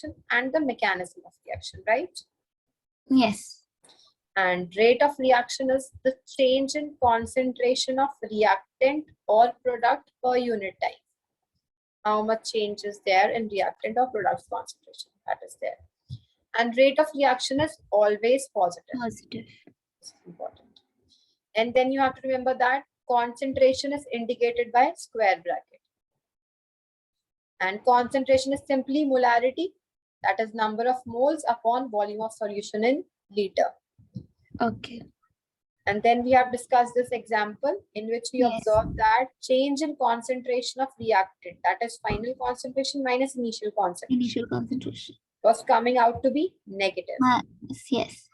reaction and the mechanism of reaction, right? Yes. And rate of reaction is the change in concentration of reactant or product per unit time. How much change is there in reactant or product concentration, that is there. And rate of reaction is always positive. Positive. This is important. And then you have to remember that concentration is indicated by square bracket. And concentration is simply molarity, that is number of moles upon volume of solution in liter. Okay. And then we have discussed this example in which we Yes. observe that change in concentration of reactant, that is final concentration minus initial concentration, Initial concentration. was coming out to be negative. Yes.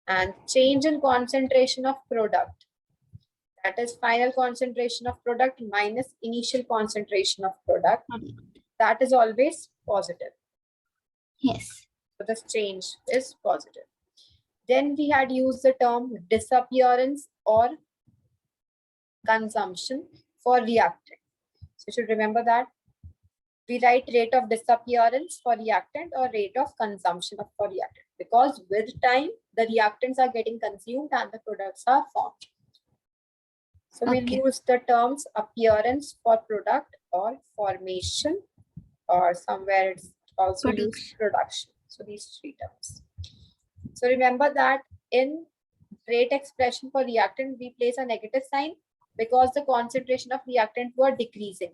And change in concentration of product, that is final concentration of product minus initial concentration of product, that is always positive. Yes. So this change is positive. Then we had used the term disappearance or consumption for reactant. So you should remember that. We write rate of disappearance for reactant or rate of consumption for reactant, because with time the reactants are getting consumed and the products are formed. So we'll use the terms appearance for product or formation, or somewhere it's also used production. So these three terms. So remember that in rate expression for reactant, we place a negative sign because the concentration of reactant were decreasing.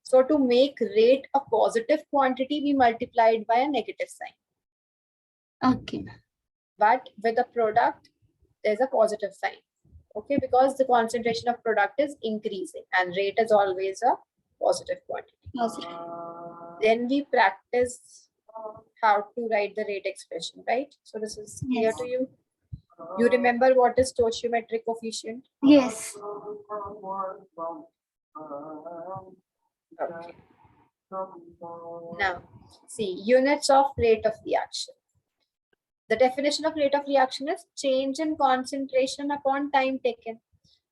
So to make rate a positive quantity, we multiply it by a negative sign. Okay. But with the product, there's a positive sign. Okay, because the concentration of product is increasing and rate is always a positive quantity. Positive. Then we practice how to write the rate expression, right? So this is clear to you. You remember what is stoichiometric coefficient? Yes. Okay. Now, see, units of rate of reaction. The definition of rate of reaction is change in concentration upon time taken.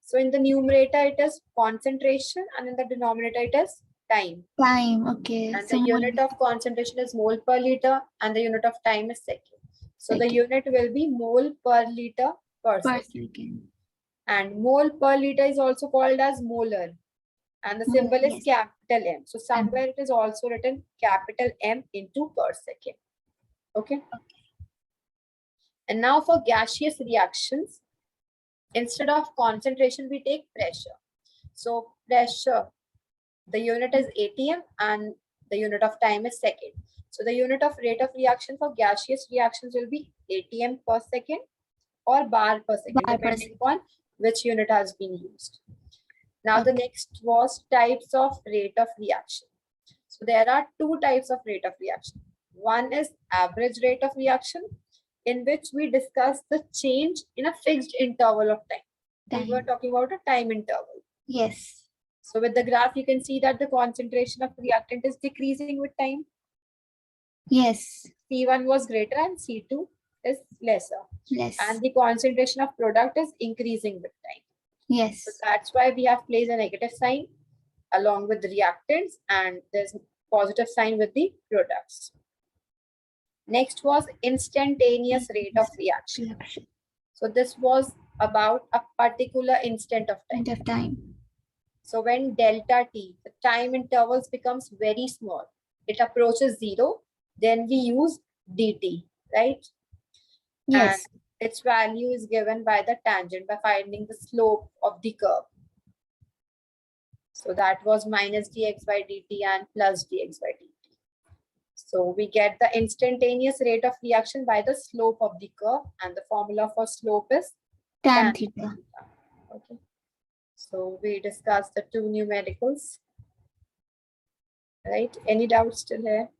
So in the numerator, it is concentration, and in the denominator, it is time. Time, okay. And the unit of concentration is mole per liter, and the unit of time is second. So the unit will be mole per liter per second. And mole per liter is also called as molar. And the symbol is capital M. So somewhere it is also written capital M into per second. Okay. And now for gaseous reactions, instead of concentration, we take pressure. So pressure, the unit is atm and the unit of time is second. So the unit of rate of reaction for gaseous reactions will be atm per second or bar per second, depending upon which unit has been used. Now the next was types of rate of reaction. So there are two types of rate of reaction. One is average rate of reaction, in which we discuss the change in a fixed interval of time. We were talking about a time interval. Yes. So with the graph, you can see that the concentration of reactant is decreasing with time. Yes. C1 was greater and C2 is lesser. And the concentration of product is increasing with time. Yes. So that's why we have placed a negative sign along with the reactants, and there's a positive sign with the products. Next was instantaneous rate of reaction. So this was about a particular instant of time. So when delta t, the time intervals becomes very small, it approaches 0, then we use dt, right? Yes. And its value is given by the tangent, by finding the slope of the curve. So that was minus dx by dt and plus dx by dt. So we get the instantaneous rate of reaction by the slope of the curve, and the formula for slope is tan theta. Okay. So we discussed the two numericals. Right? Any doubts still here?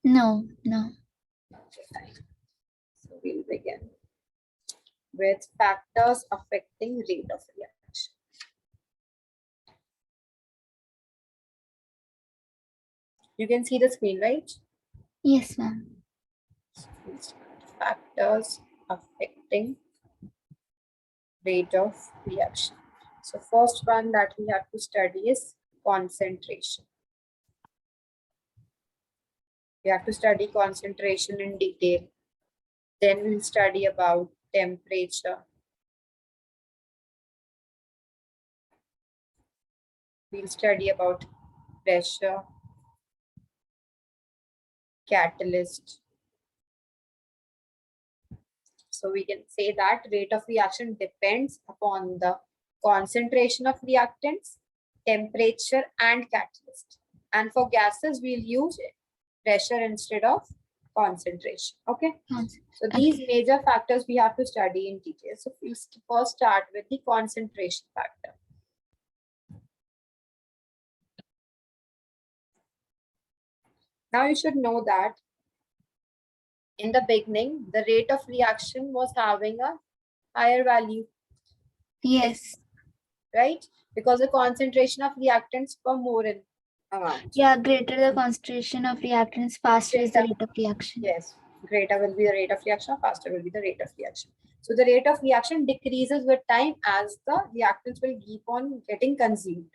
No. Okay, fine. So we'll begin with factors affecting rate of reaction. You can see the screen, right? Yes, ma'am. Factors affecting rate of reaction. So first one that we have to study is concentration. We have to study concentration in detail. Then we'll study about temperature. We'll study about pressure, catalyst. So we can say that rate of reaction depends upon the concentration of reactants, temperature, and catalyst. And for gases, we'll use pressure instead of concentration. Okay. So these major factors we have to study in detail. So we'll first start with the concentration factor. Now you should know that in the beginning, the rate of reaction was having a higher value. Yes. Right? Because the concentration of reactants per mole in amount. Yeah, greater the concentration of reactants, faster is the rate of reaction. Yes, greater will be the rate of reaction, faster will be the rate of reaction. So the rate of reaction decreases with time as the reactants will keep on getting consumed.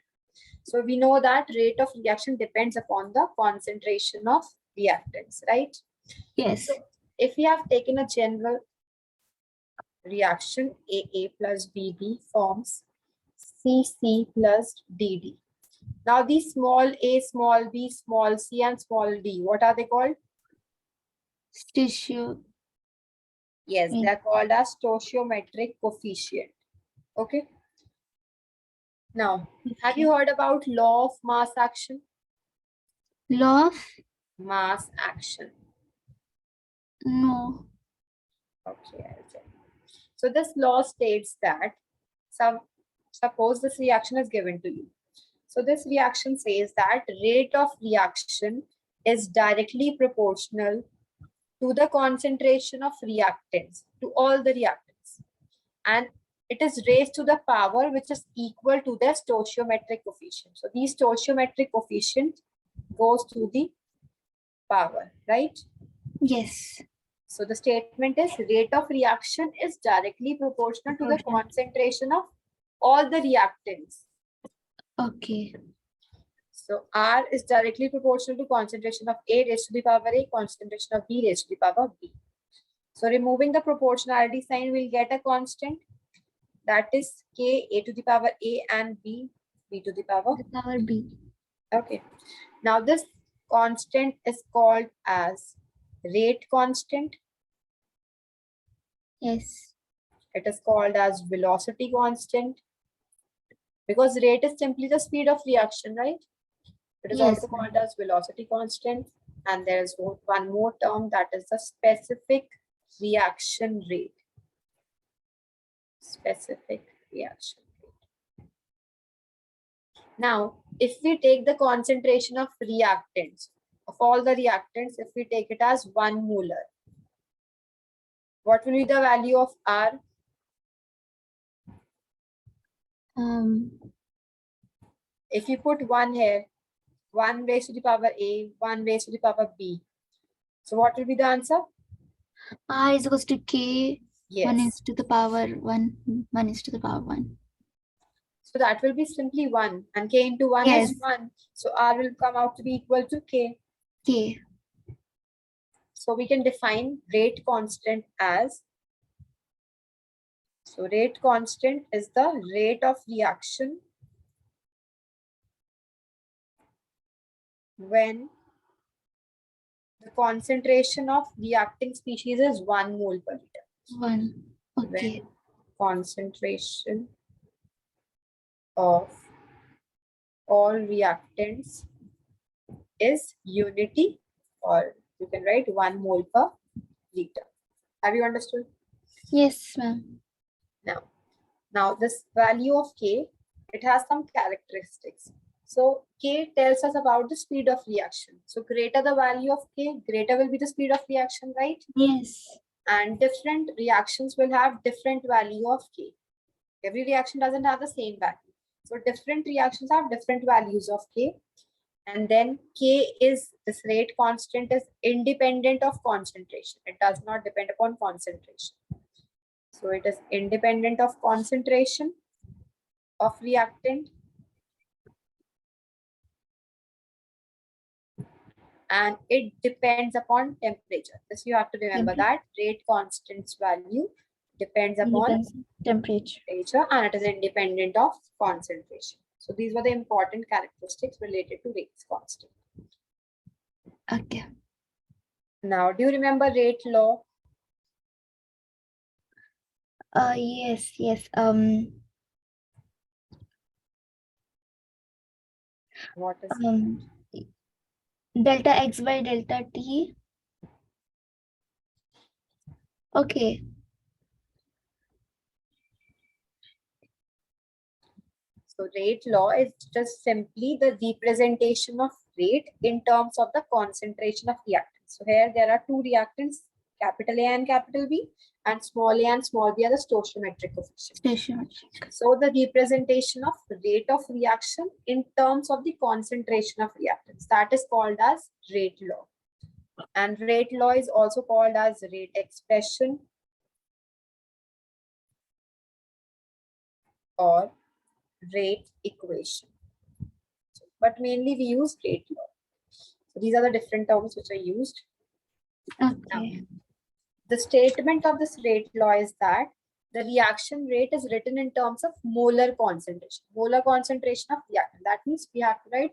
So we know that rate of reaction depends upon the concentration of reactants, right? Yes. So if we have taken a general reaction, AA plus BB forms CC plus DD. Now these small a, small b, small c, and small d, what are they called? Tissue. Yes, they are called as stoichiometric coefficient. Okay. Now, have you heard about law of mass action? Law of Mass action. no. Okay, I'll tell you. So this law states that suppose this reaction is given to you. So this reaction says that rate of reaction is directly proportional to the concentration of reactants, to all the reactants. And it is raised to the power which is equal to the stoichiometric coefficient. So the stoichiometric coefficient goes to the power, right? Yes. So the statement is rate of reaction is directly proportional to the concentration of all the reactants. Okay. So R is directly proportional to concentration of A raised to the power A, concentration of B raised to the power B. So removing the proportionality sign, we'll get a constant. That is K, A to the power A, and B, B to the power B. Okay. Now this constant is called as rate constant. Yes. It is called as velocity constant because rate is simply the speed of reaction, right? It is also called as velocity constant. And there is one more term, that is the specific reaction rate. Specific reaction rate. Now, if we take the concentration of reactants, of all the reactants, if we take it as 1 molar, what will be the value of R? If you put 1 here, 1 raised to the power A, 1 raised to the power B. So what will be the answer? R is equals to K. Yes. 1 is to the power 1. 1 is to the power 1. So that will be simply 1. And K into 1 is 1. So R will come out to be equal to K. K. So we can define rate constant as, so rate constant is the rate of reaction when the concentration of reacting species is 1 mole per liter. 1. Okay. When concentration of all reactants is unity, or you can write 1 mole per liter. Have you understood? Yes, ma'am. Now this value of K, it has some characteristics. So K tells us about the speed of reaction. So greater the value of K, greater will be the speed of reaction, right? Yes. And different reactions will have different value of K. Every reaction doesn't have the same value. So different reactions have different values of K. And then K is, this rate constant is independent of concentration. It does not depend upon concentration. So it is independent of concentration of reactant. and it depends upon temperature. This you have to remember that rate constant's value depends upon Depends on temperature. temperature and it is independent of concentration. So these were the important characteristics related to rates constant. Okay. Now, do you remember rate law? Yes. What is Delta X by delta T. Okay. So rate law is just simply the representation of rate in terms of the concentration of reactants. So here there are two reactants, capital A and capital B, and small a and small b are the stoichiometric coefficients. Stoichiometric. So the representation of rate of reaction in terms of the concentration of reactants, that is called as rate law. And rate law is also called as rate expression or rate equation. But mainly we use rate law. So these are the different terms which are used. Okay. The statement of this rate law is that the reaction rate is written in terms of molar concentration. Molar concentration of reactant. That means we have to write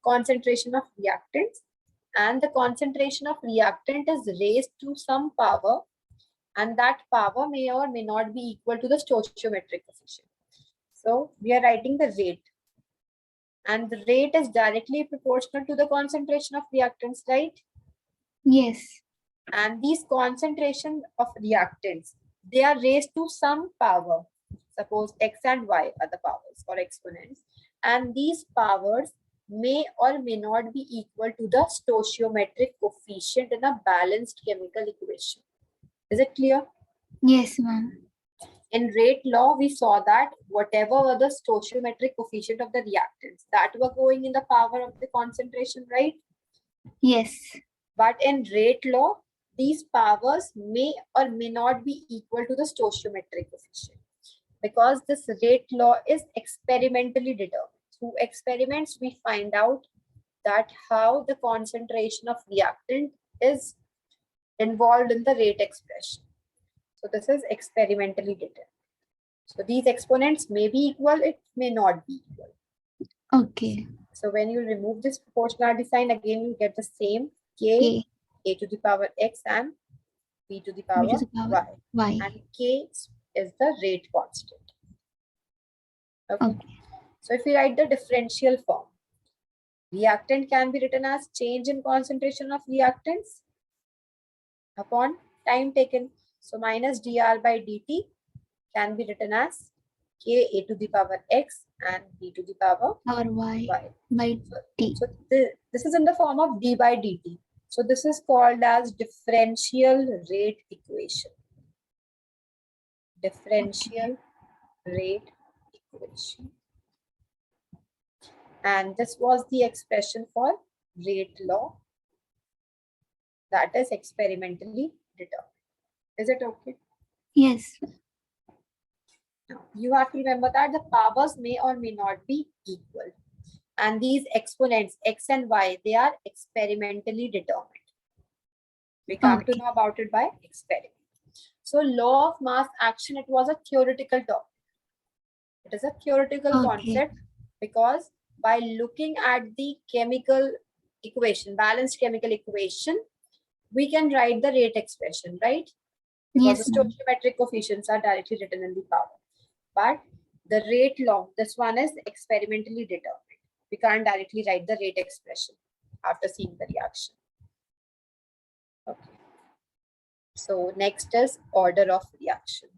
concentration of reactants, and the concentration of reactant is raised to some power, and that power may or may not be equal to the stoichiometric coefficient. So we are writing the rate, and the rate is directly proportional to the concentration of reactants, right? Yes. And these concentration of reactants, they are raised to some power. Suppose x and y are the powers or exponents, and these powers may or may not be equal to the stoichiometric coefficient in a balanced chemical equation. Is it clear? Yes, ma'am. In rate law, we saw that whatever were the stoichiometric coefficient of the reactants that were going in the power of the concentration, right? Yes. But in rate law, these powers may or may not be equal to the stoichiometric coefficient, because this rate law is experimentally determined. Through experiments, we find out that how the concentration of reactant is involved in the rate expression. So this is experimentally determined. So these exponents may be equal, it may not be equal. Okay. So when you remove this proportionality sign, again you get the same k, a to the power x and b to the power y. And k is the rate constant. Okay. So if we write the differential form, reactant can be written as change in concentration of reactants upon time taken. So minus dr by dt can be written as k a to the power x and b to the power y by t. So this is in the form of d by dt. So this is called as differential rate equation. Differential rate equation. And this was the expression for rate law that is experimentally determined. Is it okay? Yes. Now, you have to remember that the powers may or may not be equal. And these exponents, x and y, they are experimentally determined. We come to know about it by experiment. So law of mass action, it was a theoretical topic. It is a theoretical concept because by looking at the chemical equation, balanced chemical equation, we can write the rate expression, right? Because the stoichiometric coefficients are directly written in the power. But the rate law, this one is experimentally determined. We can't directly write the rate expression after seeing the reaction. Okay. So next is order of reaction.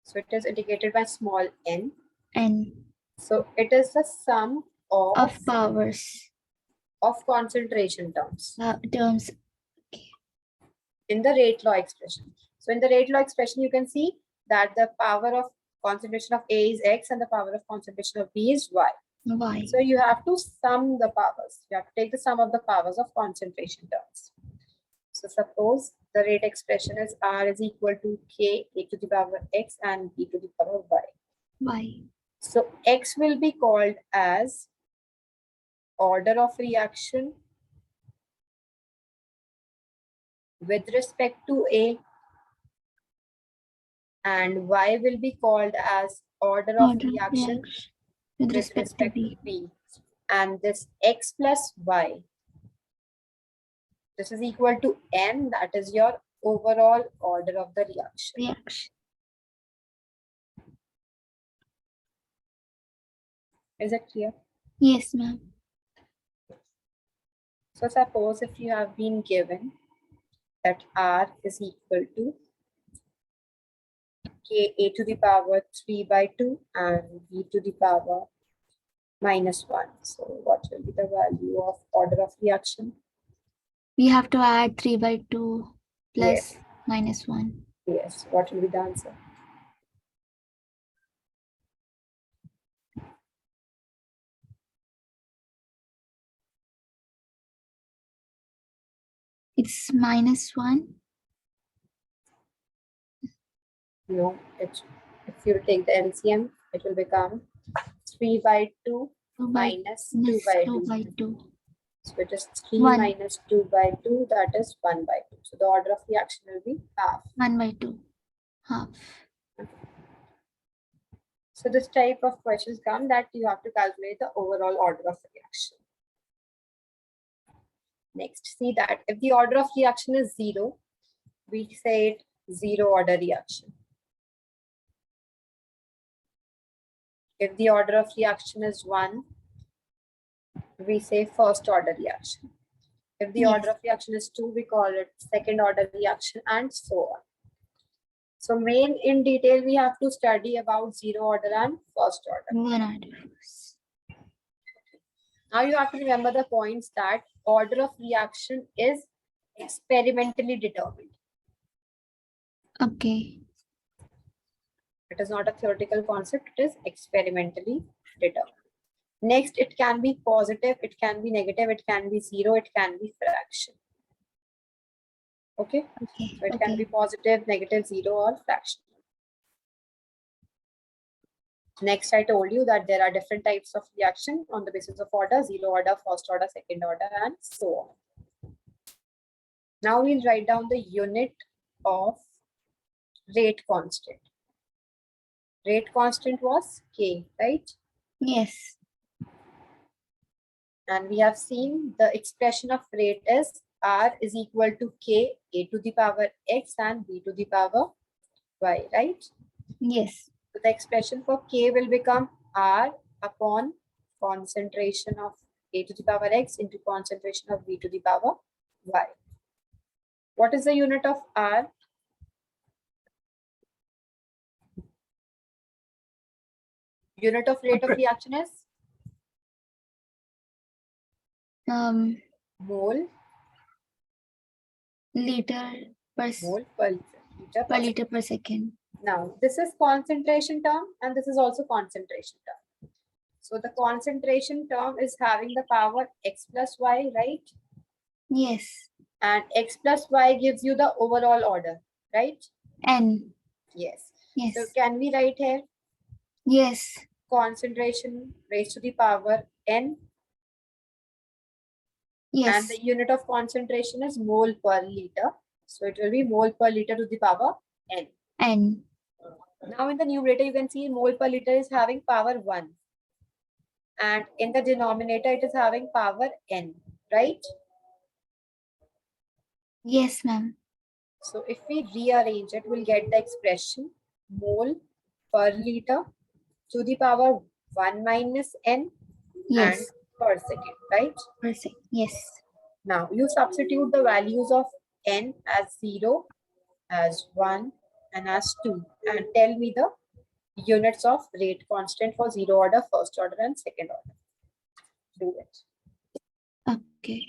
So it is indicated by small n. So it is the sum of powers of concentration terms. Okay. In the rate law expression. So in the rate law expression, you can see that the power of concentration of A is x and the power of concentration of B is y. So you have to sum the powers. You have to take the sum of the powers of concentration terms. So suppose the rate expression is R is equal to K, A to the power X and B to the power Y. Y. So X will be called as order of reaction with respect to A, and Y will be called as order of Order of reaction reaction with with respect to respect to B. B. And this X plus Y, this is equal to N, that is your overall order of the reaction. Reaction. Is it clear? Yes, ma'am. So suppose if you have been given that R is equal to K A to the power 3 by 2 and B to the power minus 1. So what will be the value of order of reaction? We have to add 3 by 2 plus Yes. minus 1. Yes. What will be the answer? It's minus 1. No, if you take the LCM, it will become 3 by 2 2 by minus 2 minus by 2 2. by 2. So it is 3 1. minus 2 by 2, that is 1 by 2. So the order of reaction will be half. 1 by 2. Half. So this type of questions come that you have to calculate the overall order of reaction. Next, see that if the order of reaction is 0, we say it 0 order reaction. If the order of reaction is 1, we say first order reaction. If the Yes. order of reaction is 2, we call it second order reaction and so on. So main in detail, we have to study about 0 order and first order. 1 order first. Now you have to remember the points that order of reaction is experimentally determined. Okay. It is not a theoretical concept, it is experimentally determined. Next, it can be positive, it can be negative, it can be 0, it can be fraction. Okay? Okay. So it can be positive, negative, 0 or fraction. Next, I told you that there are different types of reaction on the basis of order, 0 order, first order, second order, and so on. Now we'll write down the unit of rate constant. Rate constant was K, right? Yes. And we have seen the expression of rate is R is equal to K, A to the power X and B to the power Y, right? Yes. So the expression for K will become R upon concentration of A to the power X into concentration of B to the power Y. What is the unit of R? Unit of rate of reaction is mole Liter per mole per liter per second. Now this is concentration term and this is also concentration term. So the concentration term is having the power X plus Y, right? Yes. And X plus Y gives you the overall order, right? N. Yes. Yes. So can we write here Yes. concentration raised to the power N? Yes. And the unit of concentration is mole per liter. So it will be mole per liter to the power N. N. Now in the numerator, you can see mole per liter is having power 1. And in the denominator, it is having power N, right? Yes, ma'am. So if we rearrange it, we'll get the expression mole per liter to the power 1 minus N Yes. and per second, right? Per second. Yes. Now you substitute the values of N as 0, as 1 and as 2 and tell me the units of rate constant for 0 order, first order and second order. Do it. Okay.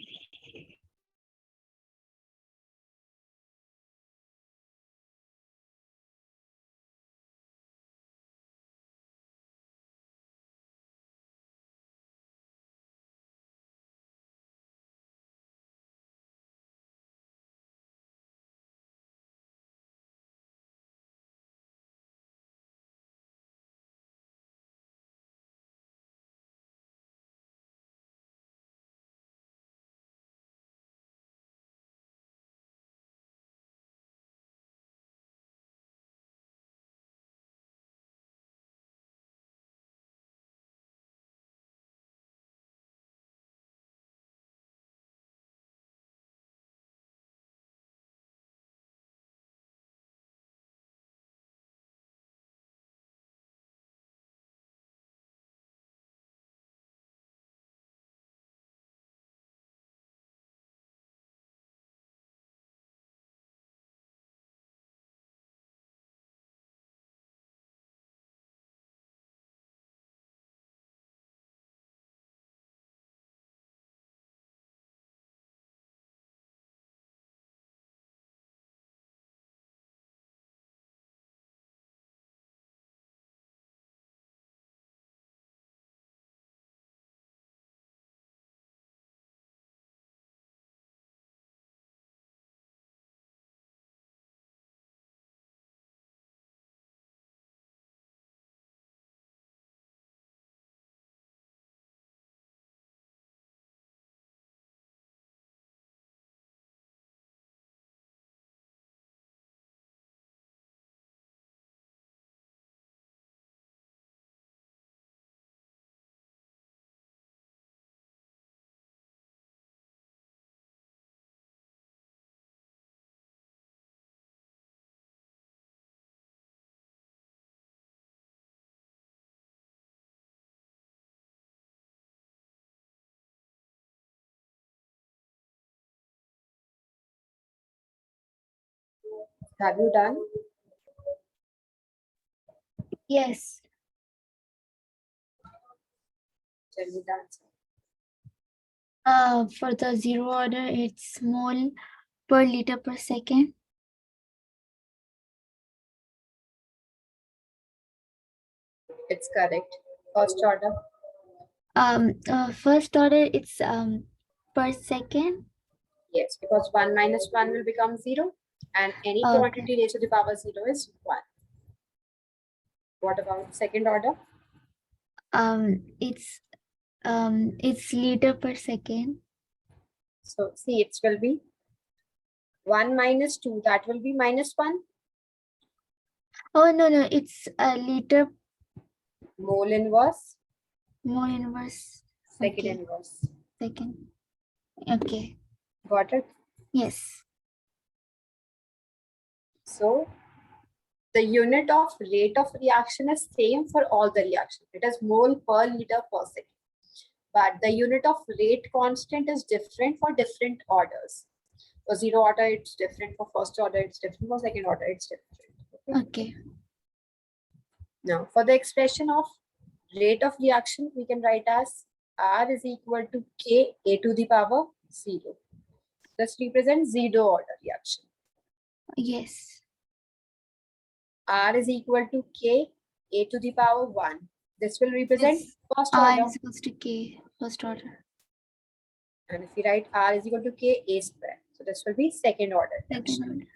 Have you done? Yes. Tell me the answer. For the zero order, it's mole per liter per second. It's correct. First order. First order, it's per second. Yes, because 1 minus 1 will become 0. And any Okay. quantity raised to the power 0 is 1. What about second order? It's liter per second. So see, it will be 1 minus 2. That will be minus 1. Oh no, it's a liter Mole inverse. mole inverse Second Okay. inverse. second. Okay. Got it? Yes. So the unit of rate of reaction is same for all the reactions. It is mole per liter per second. But the unit of rate constant is different for different orders. For zero order, it's different. For first order, it's different. For second order, it's different. Okay. Now, for the expression of rate of reaction, we can write as R is equal to K A to the power 0. This represents zero order reaction. Yes. R is equal to K A to the power 1. This will represent It's first R order. is equals to K, first order. And if we write R is equal to K A square, so this will be second order reaction. Second order.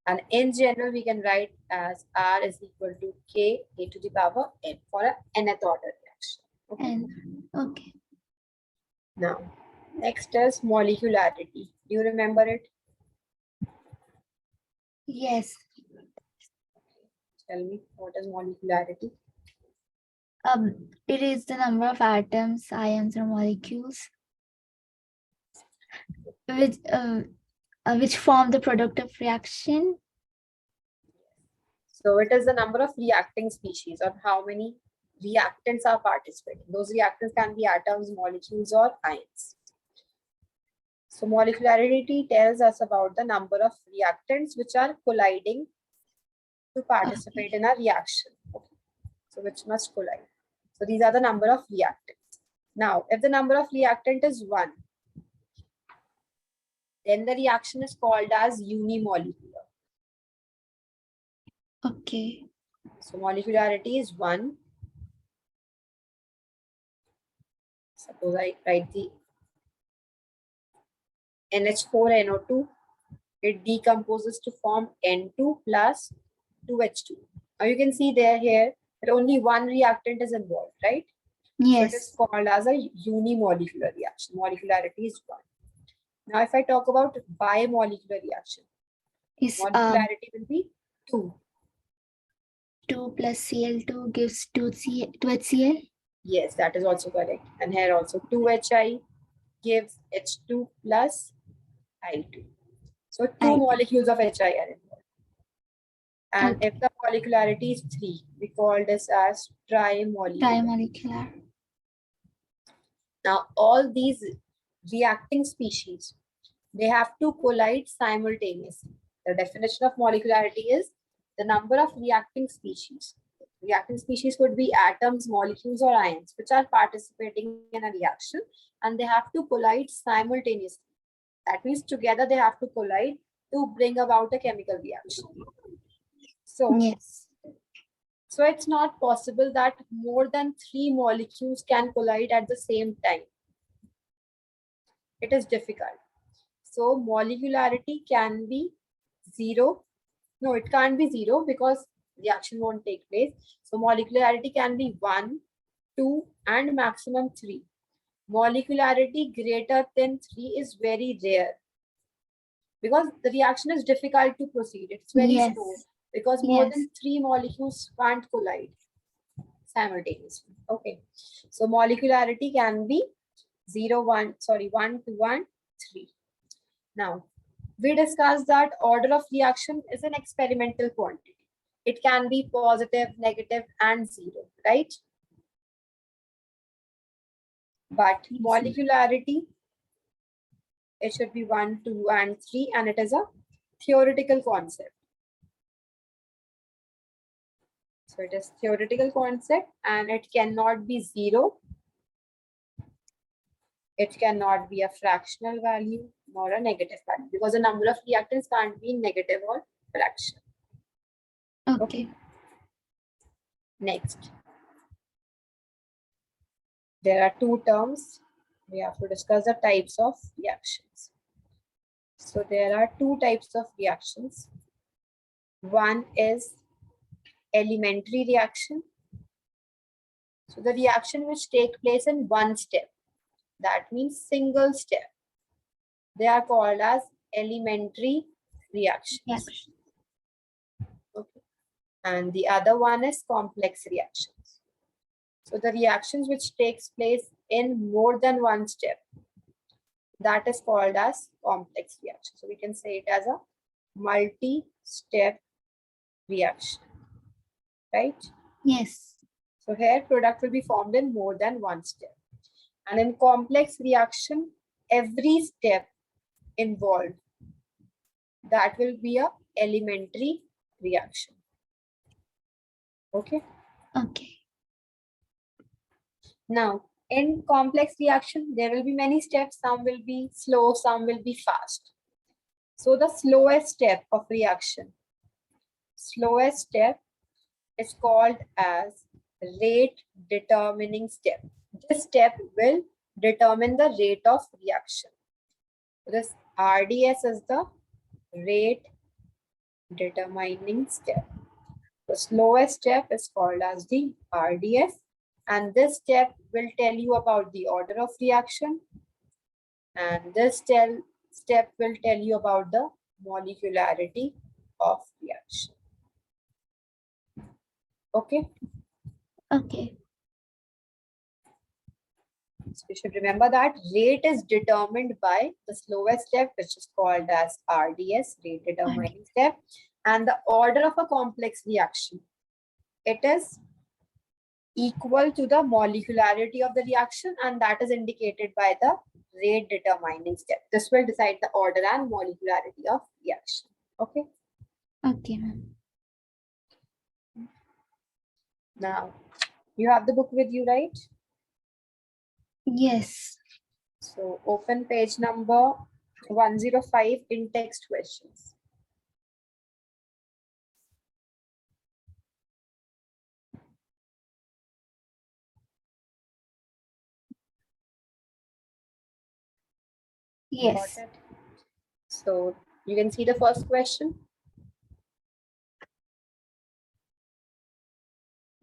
And in general, we can write as R is equal to K A to the power N for a nth order reaction. Okay. And okay. Now, next is molecularity. Do you remember it? Yes. Tell me, what is molecularity? It is the number of atoms, ions, or molecules which form the product of reaction. So it is the number of reacting species or how many reactants are participating. Those reactants can be atoms, molecules, or ions. So molecularity tells us about the number of reactants which are colliding to participate in a reaction. Okay. So which must collide. So these are the number of reactants. Now, if the number of reactant is 1, then the reaction is called as unimolecular. Okay. So molecularity is 1. Suppose I write the NH4NO2. It decomposes to form N2 plus 2H2. Now you can see there here that only one reactant is involved, right? Yes. So it is called as a unimolecular reaction. Molecularity is 1. Now if I talk about bimolecular reaction, molecularity will be 2. 2 plus Cl2 gives 2 HCl. Yes, that is also correct. And here also 2Hi gives H2 plus I2. So two molecules of Hi are involved. And if the molecularity is 3, we call this as trimolecular. Now all these reacting species, they have to collide simultaneously. The definition of molecularity is the number of reacting species. Reacting species could be atoms, molecules, or ions, which are participating in a reaction, and they have to collide simultaneously. That means together they have to collide to bring about a chemical reaction. So, yes. So it's not possible that more than 3 molecules can collide at the same time. It is difficult. So molecularity can be 0. No, it can't be 0 because reaction won't take place. So molecularity can be 1, 2, and maximum 3. Molecularity greater than 3 is very rare because the reaction is difficult to proceed. It's very slow because more than 3 molecules can't collide simultaneously. Okay. So molecularity can be 1, 2, 1, 3. Now, we discussed that order of reaction is an experimental quantity. It can be positive, negative, and 0, right? But molecularity, it should be 1, 2, and 3, and it is a theoretical concept. So it is theoretical concept and it cannot be zero. It cannot be a fractional value nor a negative value because the number of reactants can't be negative or fraction. Okay. Next. There are two terms. We have to discuss the types of reactions. So there are two types of reactions. One is elementary reaction. So the reaction which take place in one step. That means single step. They are called as elementary reactions. Reaction. Okay. And the other one is complex reactions. So the reactions which takes place in more than one step, that is called as complex reaction. So we can say it as a multi-step reaction, right? Yes. So here product will be formed in more than one step. And in complex reaction, every step involved, that will be a elementary reaction. Okay. Okay. Now, in complex reaction, there will be many steps. Some will be slow, some will be fast. So the slowest step of reaction, slowest step is called as rate determining step. This step will determine the rate of reaction. This RDS is the rate determining step. The slowest step is called as the RDS, and this step will tell you about the order of reaction, and this step will tell you about the molecularity of reaction. Okay. Okay. So you should remember that rate is determined by the slowest step, which is called as RDS, rate determining step, and the order of a complex reaction. It is equal to the molecularity of the reaction, and that is indicated by the rate determining step. This will decide the order and molecularity of reaction. Okay. Okay, ma'am. Now, you have the book with you, right? Yes. So open page number 105 in text questions. Yes. Got it? So you can see the first question.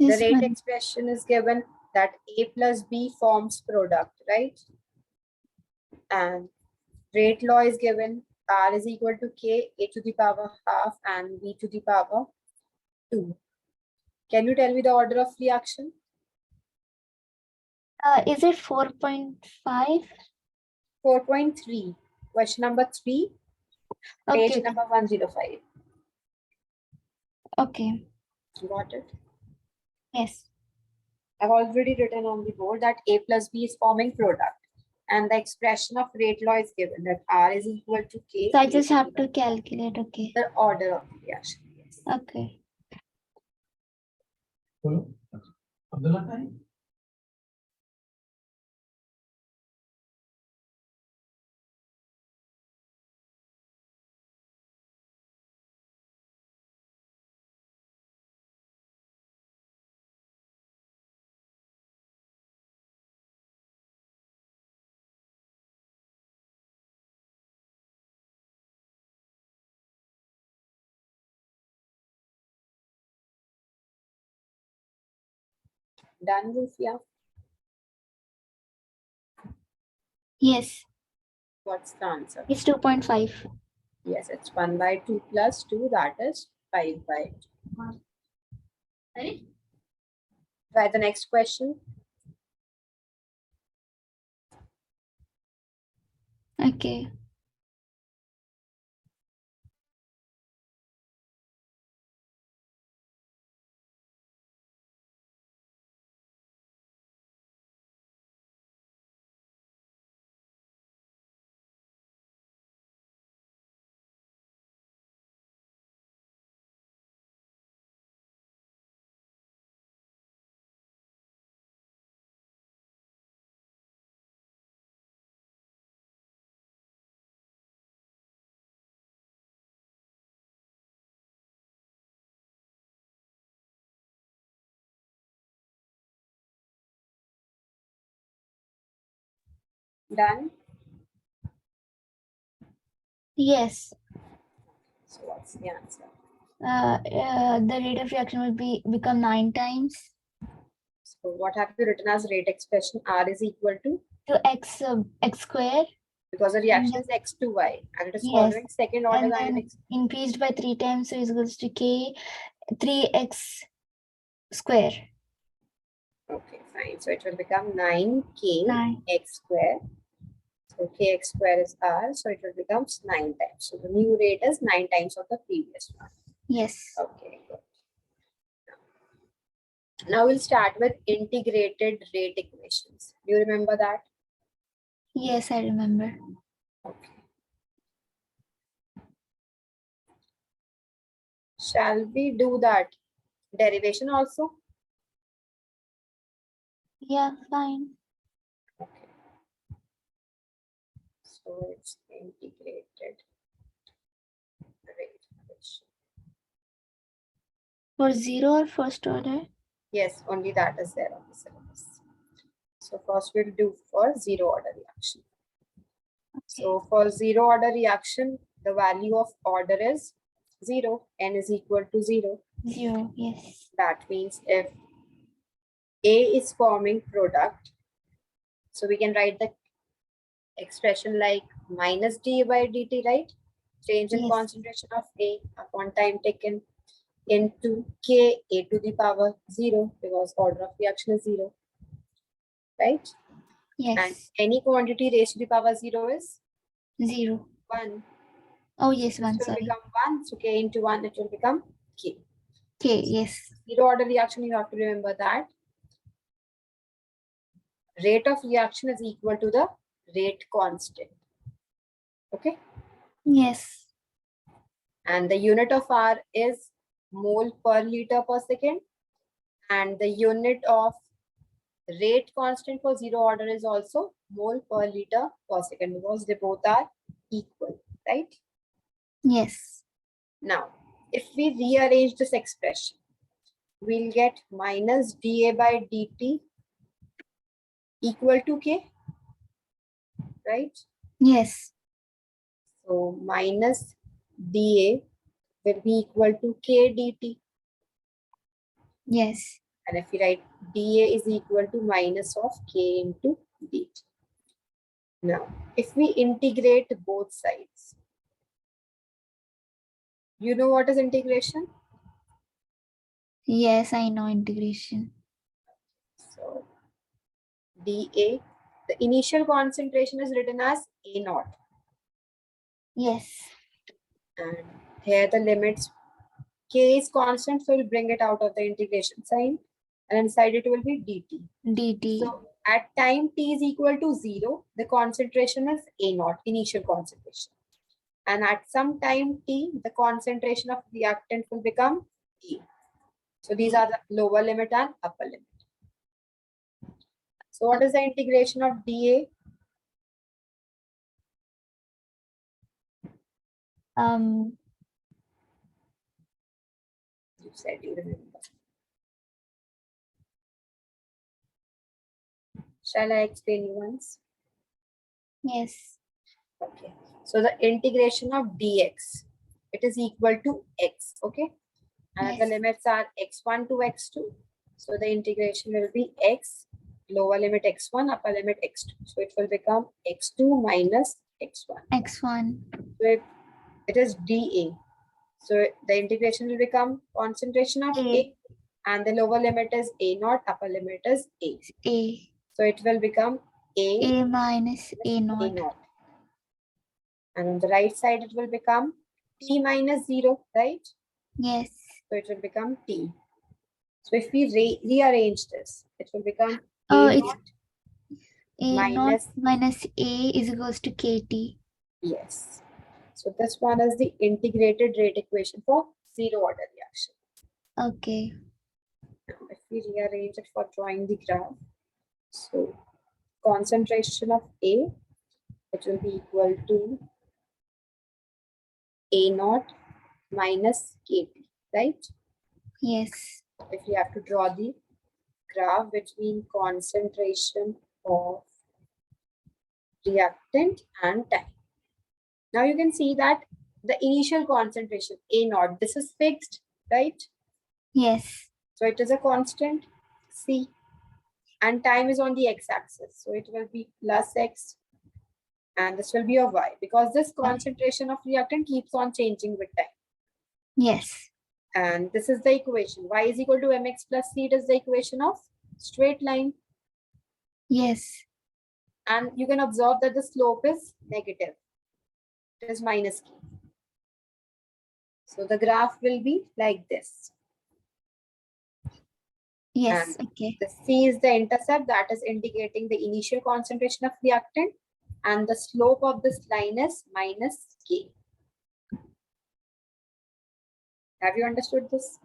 The This rate one. expression is given that A plus B forms product, right? And rate law is given, R is equal to K, A to the power half and B to the power 2. Can you tell me the order of reaction? Is it 4.5? 4.3. Question number 3, page Okay. number 105. Okay. Got it? Yes. I've already written on the board that A plus B is forming product. And the expression of rate law is given that R is equal to K. So I just have to calculate. Okay. The order of reaction. Yes. Okay. Done, Rufia? Yes. What's the answer? It's 2.5. Yes, it's 1 by 2 plus 2, that is 5 by 2. Try the next question. Okay. Done? Yes. So what's the answer? The rate of reaction will become 9 times So what have you written as rate expression? R is equal to? x square. Because the reaction is x to y and it is Yes. following second order And then dynamics. increased by 3 times, so is equals to k 3x square. Okay, fine. So it will become 9k 9. x square. So kx square is r, so it will become 9 times. So the new rate is 9 times of the previous one. Yes. Okay, good. Now we'll start with integrated rate equations. Do you remember that? Yes, I remember. Okay. Shall we do that derivation also? Yeah, fine. Okay. So it's integrated rate equation. For 0 or first order? Yes, only that is there on the syllabus. So first we'll do for zero order reaction. Okay. So for zero order reaction, the value of order is 0, n is equal to 0. 0, yes. That means if A is forming product, so we can write the expression like minus d by dt, right? Change in Yes. concentration of A upon time taken into K A to the power 0 because order of reaction is 0, right? Yes. And any quantity raised to the power 0 is 0. 1. Oh, yes, This 1, will sorry. become 1, so K into 1, it will become K. K, yes. Zero order reaction, you have to remember that rate of reaction is equal to the rate constant. Okay. Yes. And the unit of R is mole per liter per second. And the unit of rate constant for zero order is also mole per liter per second because they both are equal, right? Yes. Now, if we rearrange this expression, we'll get minus dA by dt equal to K, right? Yes. So minus dA will be equal to K dt. Yes. And if we write dA is equal to minus of K into dt. Now, if we integrate both sides, you know what is integration? Yes, I know integration. So dA, the initial concentration is written as A naught. Yes. And here the limits K is constant, so we'll bring it out of the integration sign. And inside it will be dt. dt. So at time t is equal to 0, the concentration is A naught, initial concentration. And at some time t, the concentration of reactant will become A. So these are the lower limit and upper limit. So what is the integration of dA? You said you remember. Shall I explain you once? Yes. Okay. So the integration of dx, it is equal to x. Okay. And the Yes. limits are x1 to x2. So the integration will be x, lower limit x1, upper limit x2. So it will become x2 minus x1. x1. So it is dA. So the integration will become concentration of A, and the lower limit is A naught, upper limit is A. A. So it will become A minus A A naught. naught. And on the right side, it will become T minus 0, right? Yes. So it will become T. So if we rearrange this, it will become A It's naught A naught minus, minus A is equals to KT. yes. So this one is the integrated rate equation for zero order reaction. Okay. Now, if we rearrange it for drawing the graph, so concentration of A, it will be equal to A naught minus KT, right? Yes. If we have to draw the graph between concentration of reactant and time. Now you can see that the initial concentration A naught, this is fixed, right? Yes. So it is a constant C, and time is on the x-axis. So it will be plus x, and this will be your y, because this concentration of reactant keeps on changing with time. Yes. And this is the equation. Y is equal to mx plus c. It is the equation of straight line. Yes. And you can observe that the slope is negative. It is minus k. So the graph will be like this. Yes. And Okay. the C is the intercept, that is indicating the initial concentration of reactant, and the slope of this line is minus K. Have you understood this?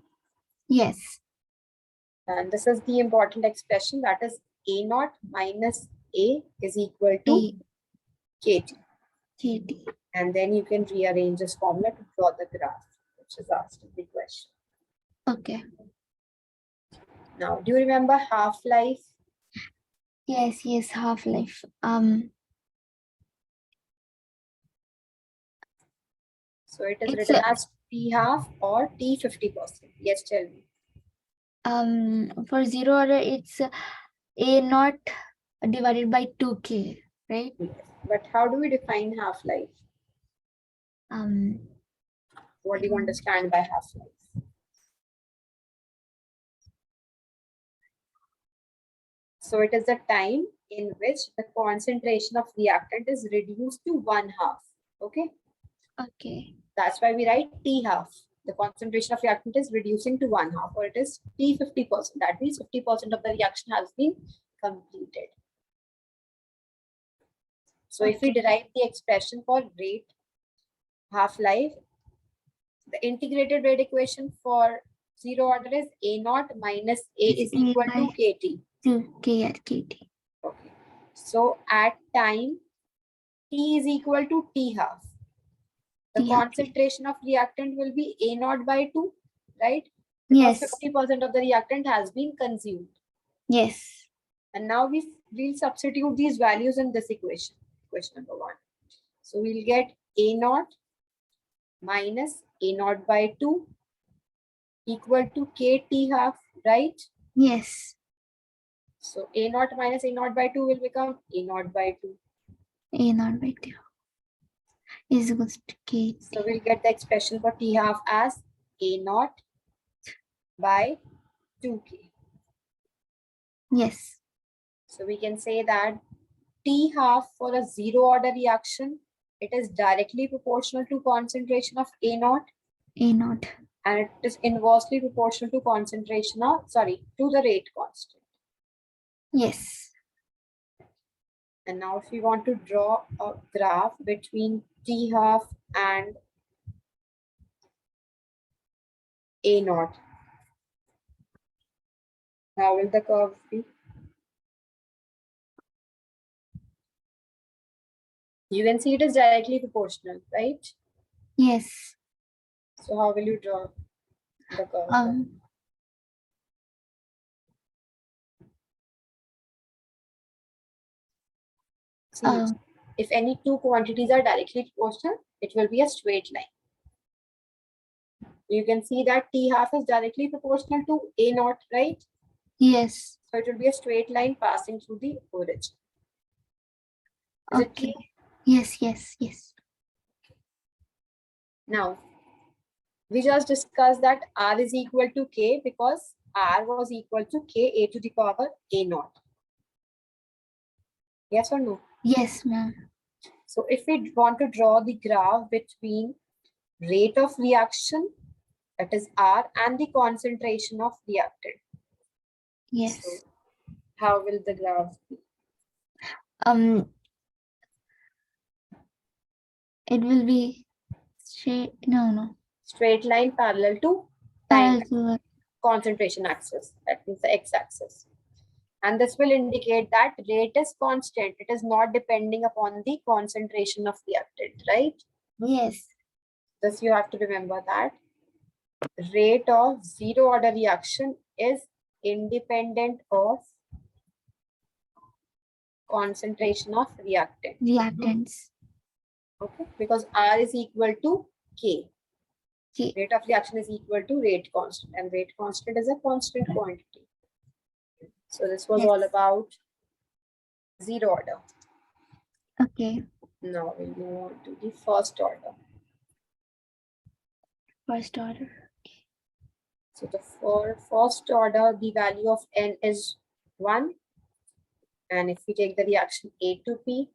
Yes. And this is the important expression, that is A naught minus A is equal to KT. KT. And then you can rearrange this formula to draw the graph, which is asked in the question. Okay. Now, do you remember half-life? Yes. Yes. Half-life. So it is It's written as T half or T 50%. Yes, tell me. for zero order, it's A naught divided by 2K, right? Yes. But how do we define half-life? What do you understand by half-life? So it is the time in which the concentration of reactant is reduced to 1/2. Okay. Okay. That's why we write T half. The concentration of reactant is reducing to 1/2, or it is T 50%. That means 50% of the reaction has been completed. So if we derive the expression for rate half-life, the integrated rate equation for zero order is A naught minus A is equal to KT. 2K at KT. Okay. So at time, T is equal to T half. The T half. concentration of reactant will be A naught by 2, right? Because Yes. 50% of the reactant has been consumed. Yes. And now we'll substitute these values in this equation, equation number 1. So we'll get A naught minus A naught by 2 equal to KT half, right? Yes. So A naught minus A naught by 2 will become A naught by 2. A naught by 2 is equals to KT. So we'll get the expression for T half as A naught by 2K. Yes. So we can say that T half for a zero order reaction, it is directly proportional to concentration of A naught, A naught. and it is inversely proportional to concentration of, to the rate constant. Yes. And now if we want to draw a graph between T half and A naught, how will the curve be? You can see it is directly proportional, right? Yes. So how will you draw the curve? See, if any two quantities are directly proportional, it will be a straight line. You can see that T half is directly proportional to A naught, right? Yes. So it will be a straight line passing through the origin. Is it clear? Yes, yes, yes. Now, we just discussed that R is equal to K because R was equal to K A to the power A naught. Yes or no? Yes, ma'am. So if we want to draw the graph between rate of reaction, that is R, and the concentration of reactant. Yes. So how will the graph be? It will be straight. No. Straight line parallel to time concentration axis, that means the x-axis. And this will indicate that rate is constant. It is not depending upon the concentration of reactant, right? Yes. Thus you have to remember that rate of zero order reaction is independent of concentration of reactant. Reactants. Okay, because R is equal to K. K. Rate of reaction is equal to rate constant, and rate constant is a constant quantity. So this was Yes. all about zero order. Okay. Now we'll move on to the first order. First order. So for first order, the value of N is 1. And if we take the reaction A to P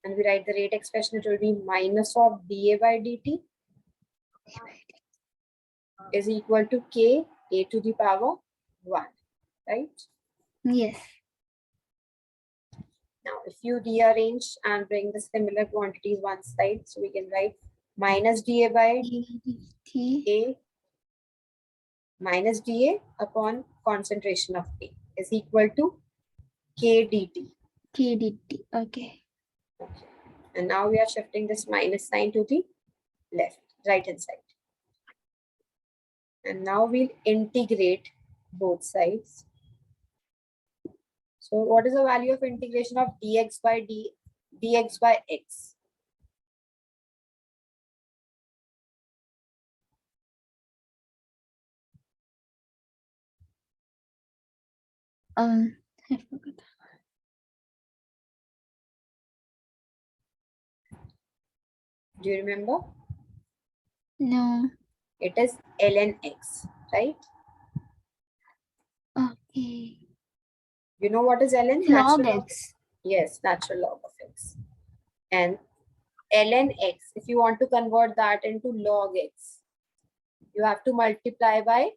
and we write the rate expression, it will be minus of dA by dt is equal to K A to the power 1, right? Yes. Now, if you rearrange and bring the similar quantities one side, so we can write minus dA by T. A minus dA upon concentration of A is equal to K dt. K dt. Okay. Okay. And now we are shifting this minus sign to the right hand side. And now we'll integrate both sides. So what is the value of integration of dx by dx by x? I forgot. Do you remember? No. It is ln x, right? Okay. You know what is ln? Log Natural log. X. Yes, natural log of x. And ln x, if you want to convert that into log x, you have to multiply by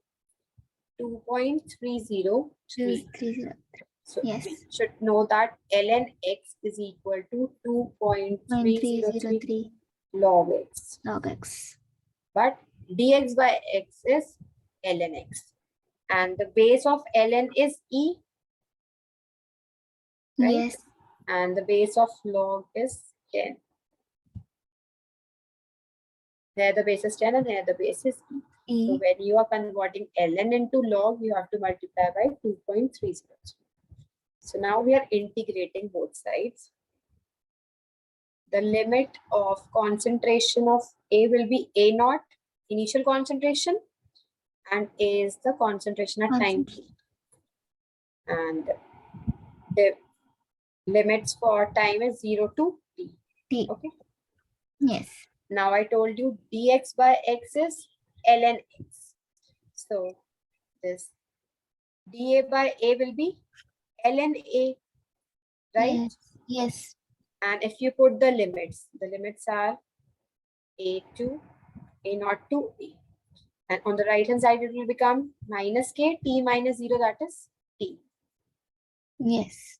2.303. 230. So Yes. we should know that ln x is equal to 2.303 303 log x. log X. But dx by x is ln x. And the base of ln is e, right? Yes. And the base of log is 10. Here the base is 10 and here the base is e. E. So when you are converting ln into log, you have to multiply by 2.303. So now we are integrating both sides. The limit of concentration of A will be A naught, initial concentration, and A is the concentration at time t. And the limits for time is 0 to t. T. Okay. Yes. Now I told you dx by x is ln x. So this dA by A will be ln A, right? Yes. Yes. And if you put the limits are A to A naught to A. And on the right hand side, it will become minus K, T minus 0, that is T. Yes.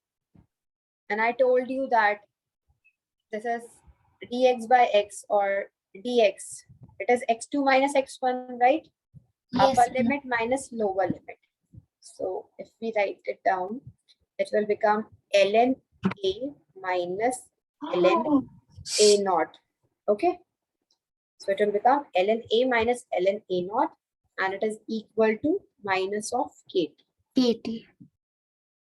And I told you that this is dx by x or dx. It is x2 minus x1, right? Yes. Upper limit minus lower limit. So if we write it down, it will become ln A minus ln A naught. Okay. So it will become ln A minus ln A naught, and it is equal to minus of KT. KT.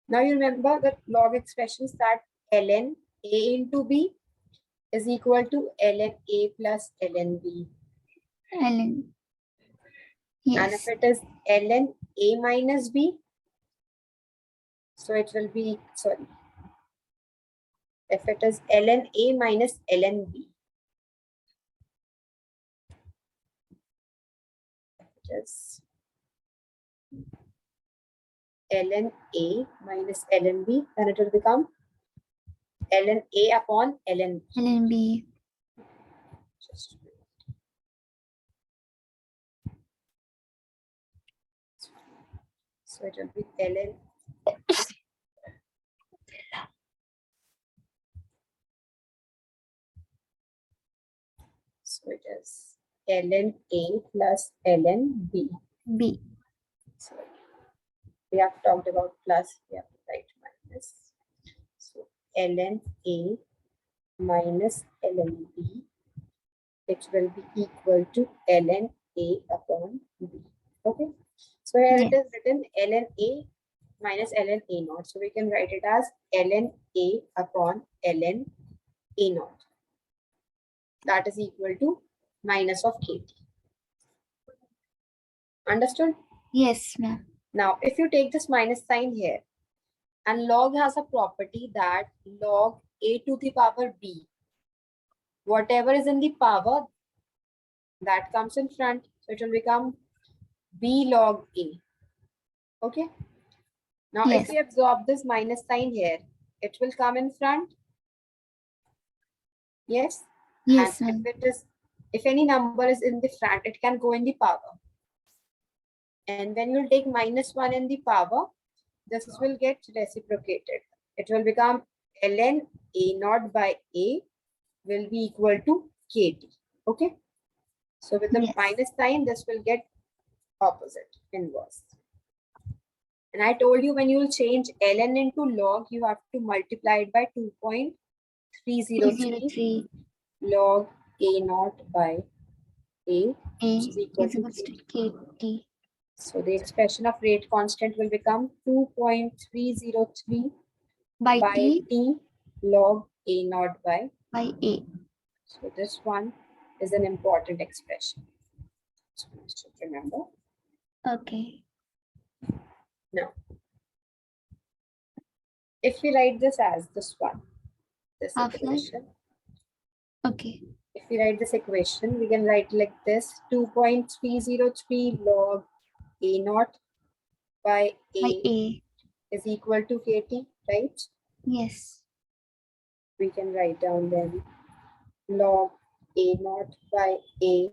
Now you remember the log expressions that ln A into B is equal to ln A plus ln B. Ln. And if Yes. it is ln A minus B, so it will be, sorry, if it is ln A minus ln B, it is ln A minus ln B, then it will become ln A upon ln B. Ln B. Just so it will be ln. So it is ln A plus ln B. B. So we have talked about plus, we have to write minus. So ln A minus ln B, it will be equal to ln A upon B. Okay. So here Yes. it is written ln A minus ln A naught. So we can write it as ln A upon ln A naught. That is equal to minus of KT. Understood? Yes, ma'am. Now, if you take this minus sign here, and log has a property that log A to the power B, whatever is in the power, that comes in front. So it will become B log A. Okay. Now, if Yes. we absorb this minus sign here, it will come in front. Yes. Yes, And ma'am. if any number is in the front, it can go in the power. And when you'll take minus 1 in the power, this will get reciprocated. It will become ln A naught by A will be equal to KT. Okay. So with the Yes. minus sign, this will get opposite, inverse. And I told you when you will change ln into log, you have to multiply it by 2.303 303 log A naught by A, A which is equal is to equal KT. to KT So the expression of rate constant will become 2.303 by by T T log A naught by. by A. So this one is an important expression. So you should remember. Okay. Now, if we write this as this one, this Half-life. equation, Okay. if we write this equation, we can write like this: 2.303 log A naught by By A A. is equal to KT, right? Yes. We can write down then log A naught by A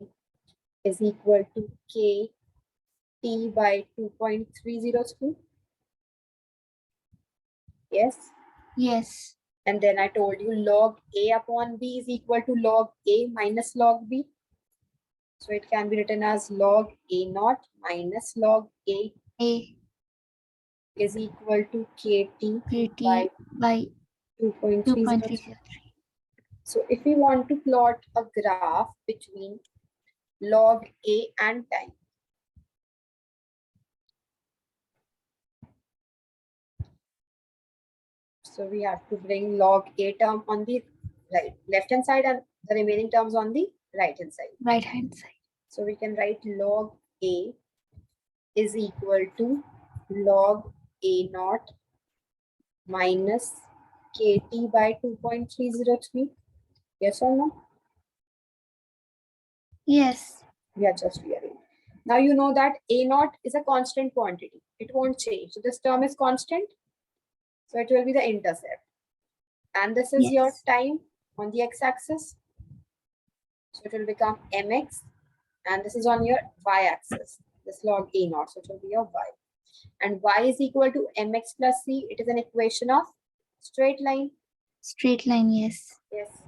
is equal to KT by 2.303. Yes. Yes. And then I told you log A upon B is equal to log A minus log B. So it can be written as log A naught minus log A A is equal to KT KT by 2.303. 2.303. So if we want to plot a graph between log A and time, so we have to bring log A term on the left hand side and the remaining terms on the right hand side. Right hand side. So we can write log A is equal to log A naught minus KT by 2.303. Yes or no? Yes. We are just rearranging. Now you know that A naught is a constant quantity. It won't change. So this term is constant. So it will be the intercept. And this is your Yes. time on the x-axis. So it will become mx. And this is on your y-axis. This log A naught. So it will be your y. And y is equal to mx plus c. It is an equation of straight line. Straight line, yes. Yes.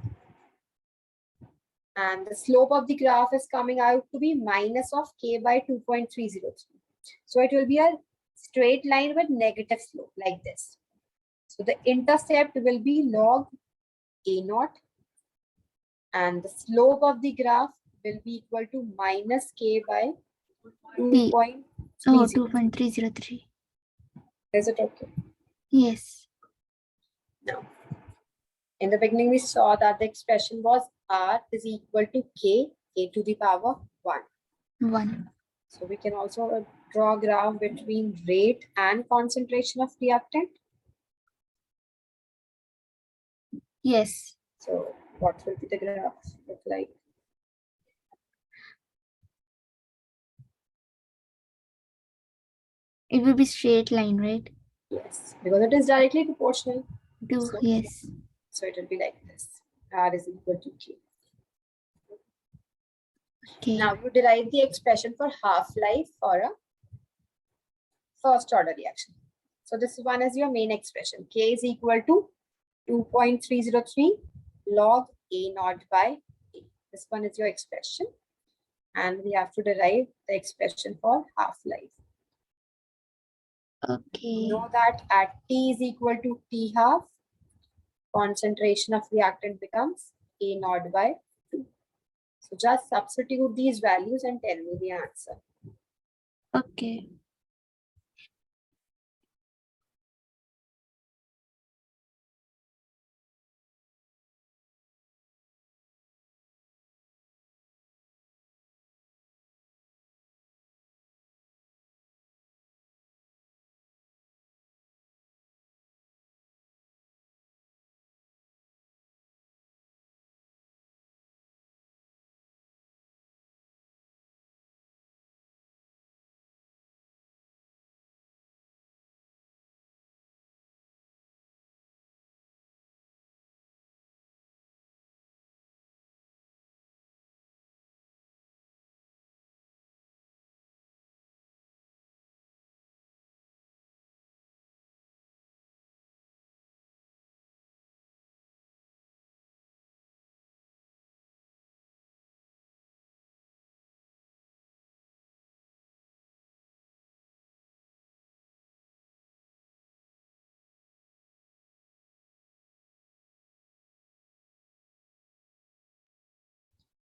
And the slope of the graph is coming out to be minus of k by 2.303. So it will be a straight line with negative slope like this. So the intercept will be log A naught and the slope of the graph will be equal to minus k by 2.303. Oh, 2.303. Is it okay? Yes. Now, in the beginning, we saw that the expression was R is equal to K to the power 1. 1. So we can also draw a graph between rate and concentration of reactant. Yes. So what will be the graph look like? It will be straight line, right? Yes, because it is directly proportional. To, yes. So it will be like this. R is equal to K. Okay. Now you derive the expression for half-life for a first order reaction. So this one is your main expression. K is equal to 2.303 log A naught by A. This one is your expression. And we have to derive the expression for half-life. Okay. Know that at T is equal to T half, concentration of reactant becomes A naught by 2. So just substitute these values and tell me the answer. Okay.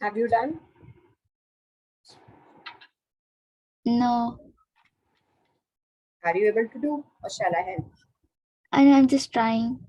Have you done? No. Are you able to do, or shall I help? And I'm just trying.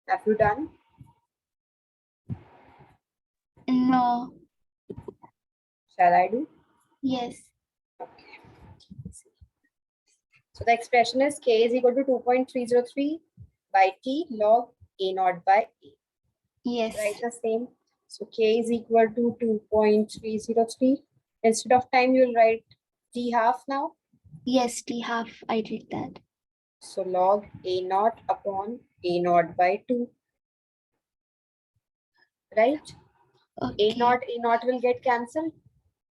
Have you done? No. Shall I do? Yes. Okay. So the expression is k is equal to 2.303 by t log a naught by a. Yes. Write the same. So k is equal to 2.303. Instead of time, you'll write t half now. Yes, t half. I did that. So log a naught upon a naught by 2. Right? Okay. A naught will get cancelled.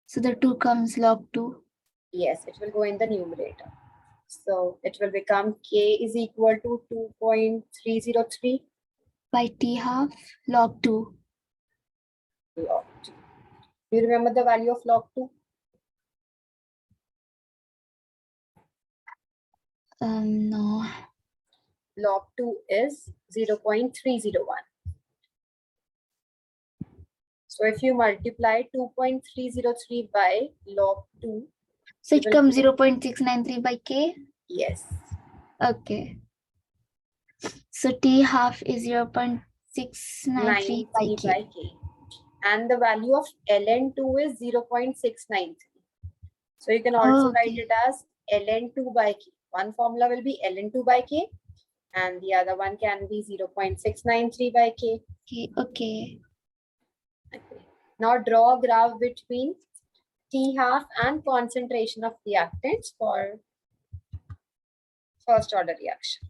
So the 2 comes log 2. Yes, it will go in the numerator. So it will become k is equal to 2.303 by t half log 2. log 2. Do you remember the value of log 2? No. Log 2 is 0.301. So if you multiply 2.303 by log 2, So you it will comes get, 0.693 by k. yes, Okay. So t half is 0.693 by 93 k. by k. And the value of ln2 is 0.693. So you can also write Okay. it as ln2 by k. One formula will be ln2 by k, and the other one can be 0.693 by k. Okay. Now draw a graph between t half and concentration of reactants for first order reaction.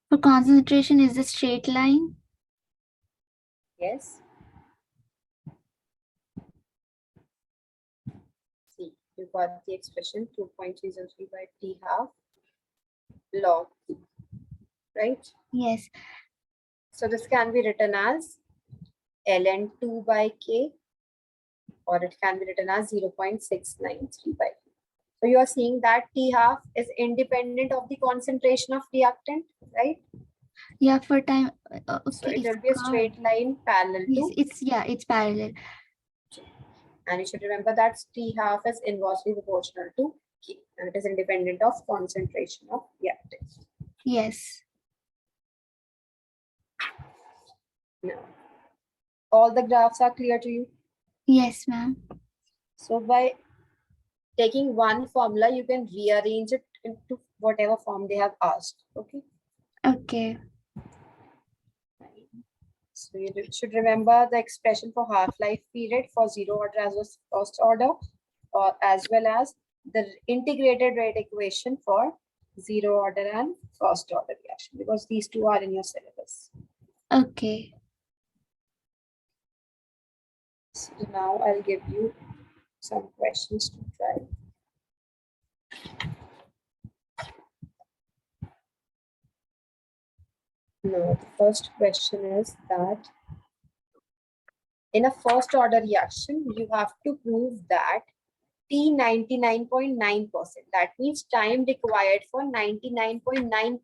For concentration, is the straight line? Yes. See, you got the expression 2.303 by t half log, right? Yes. So this can be written as ln2 by k, or it can be written as 0.693 by k. So you are seeing that t half is independent of the concentration of reactant, right? Yeah, for time. So Okay, it it's will be a curved. straight line parallel Yes, to, it's parallel. and you should remember that t half is inversely proportional to k, and it is independent of concentration of reactant. Yes. Now, all the graphs are clear to you. Yes, ma'am. So by taking one formula, you can rearrange it into whatever form they have asked. Okay. Okay. So you should remember the expression for half-life period for zero order as well as first order, or as well as the integrated rate equation for zero order and first order reaction, because these two are in your syllabus. Okay. So now I'll give you some questions to try. No, the first question is that in a first order reaction, you have to prove that T 99.9%. That means time required for 99.9%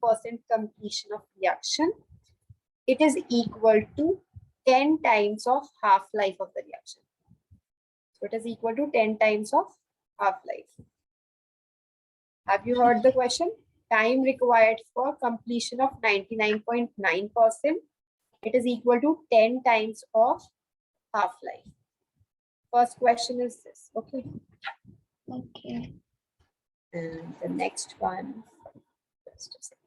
completion of reaction. It is equal to 10 times of half-life of the reaction. So it is equal to 10 times of half-life. Have you heard the question? Time required for completion of 99.9%. It is equal to 10 times of half-life. First question is this, okay? Okay. And the next one, just a second.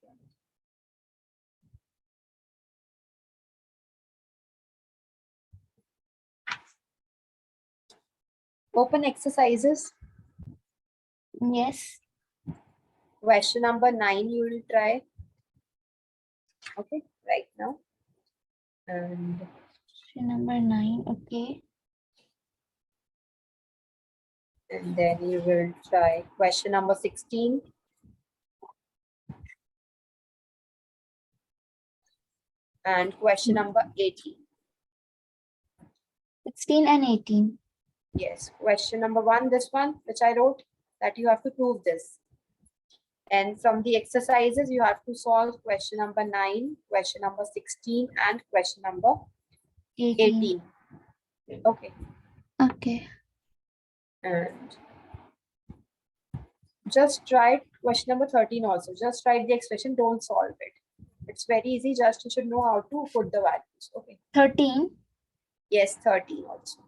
Open exercises. Yes. Question number 9 you will try. Okay, right now. And Number 9. Okay. then you will try question number 16. And question number 18. 16 and 18. Yes, question number 1, this one, which I wrote, that you have to prove this. And from the exercises, you have to solve question number 9, question number 16, and question number 18. Okay. Okay. And just try question number 13 also. Just write the expression, don't solve it. It's very easy, just you should know how to put the values. Okay. 13. Yes, 13 also.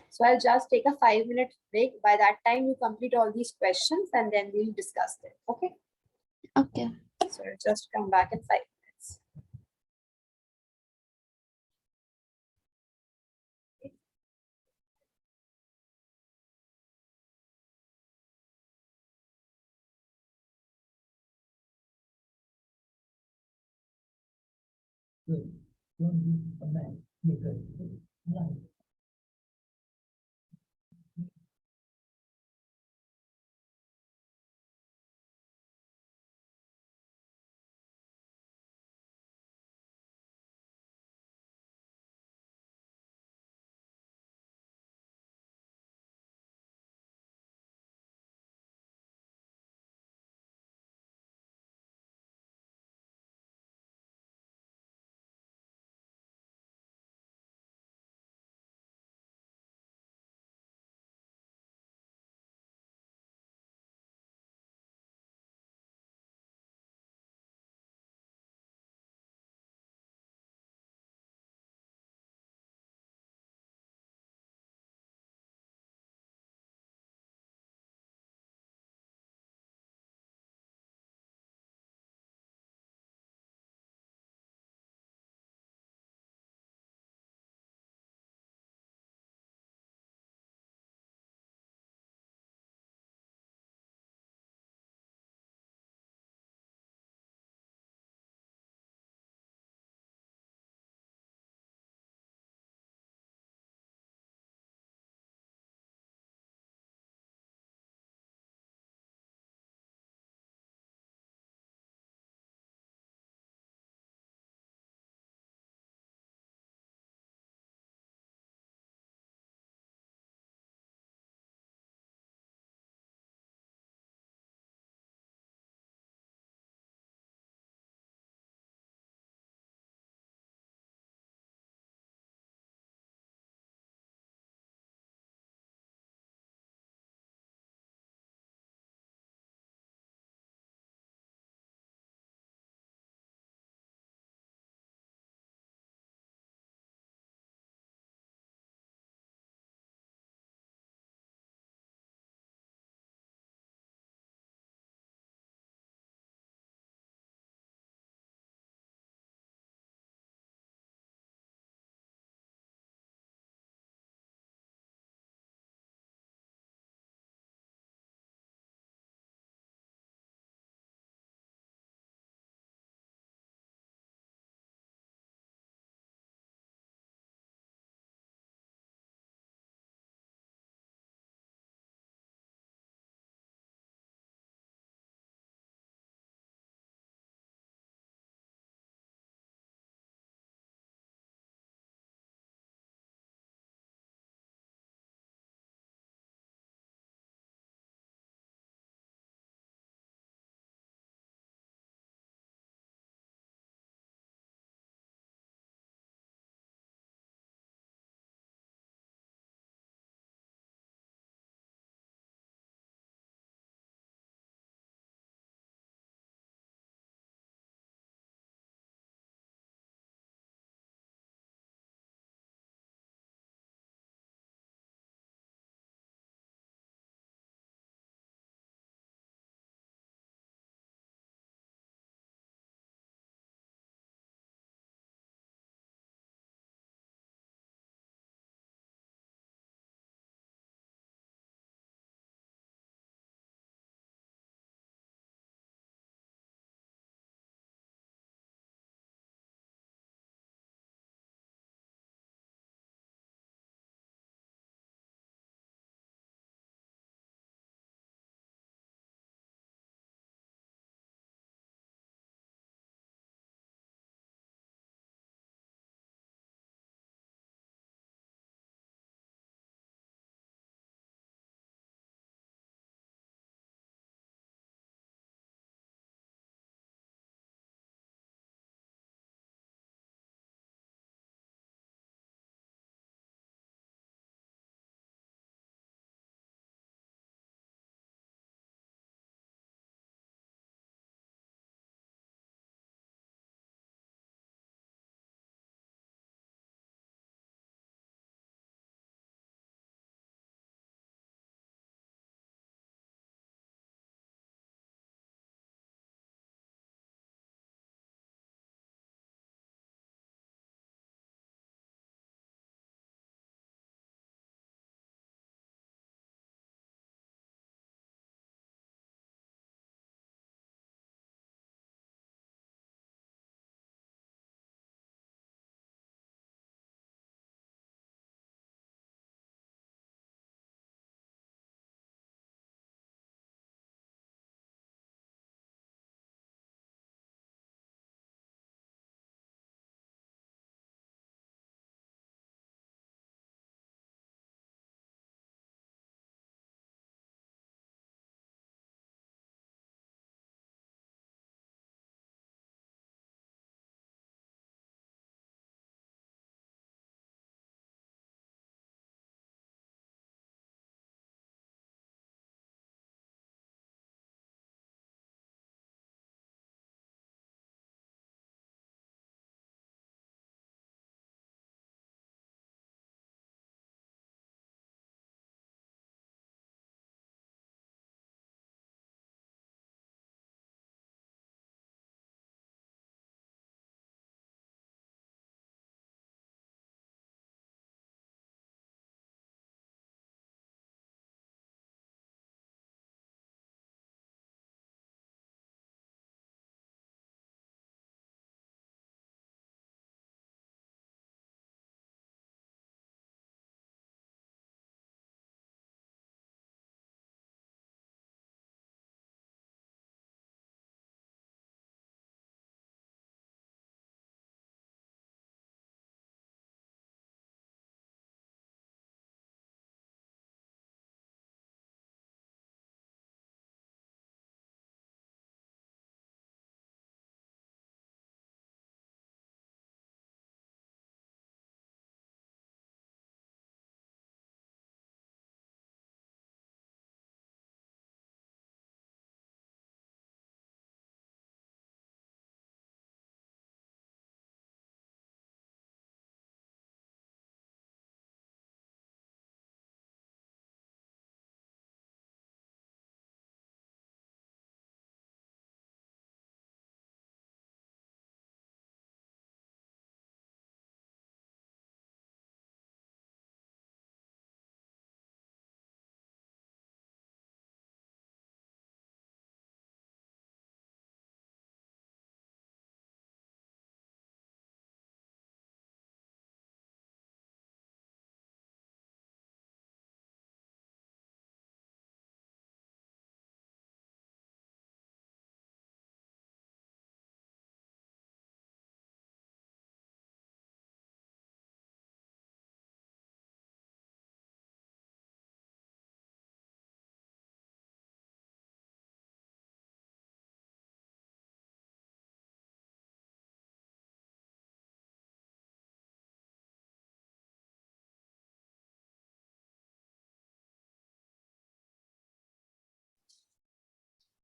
So I'll just take a 5-minute break. By that time, you complete all these questions and then we'll discuss them. Okay. Okay. So I'll just come back in 5 minutes.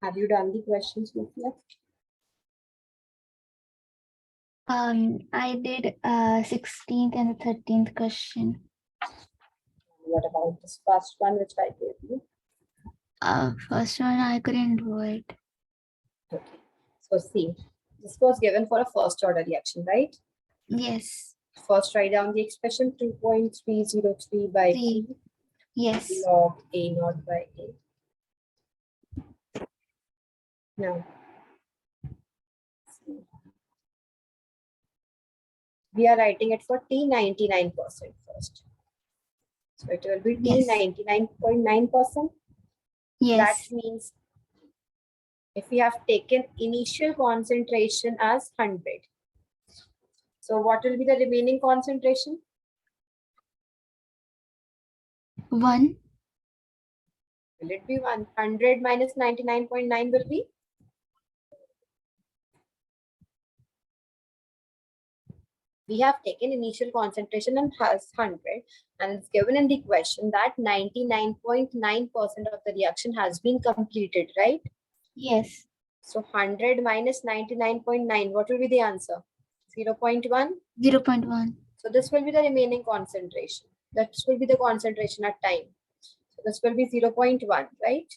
Have you done the questions, Rufia? I did 16th and the 13th question. What about this first one which I gave you? First one I couldn't do it. Okay. So see, this was given for a first order reaction, right? Yes. First write down the expression 2.303 by 3. Q Yes. log A naught by A. Now, see. We are writing it for T99% first. So it will be Yes. T99.9%. Yes. That means if we have taken initial concentration as 100. So what will be the remaining concentration? 1. Will it be 100 minus 99.9 will be? We have taken initial concentration and has 100 and it's given in the question that 99.9% of the reaction has been completed, right? Yes. So 100 minus 99.9, what will be the answer? 0.1? 0.1. So this will be the remaining concentration. That will be the concentration at time. So this will be 0.1, right?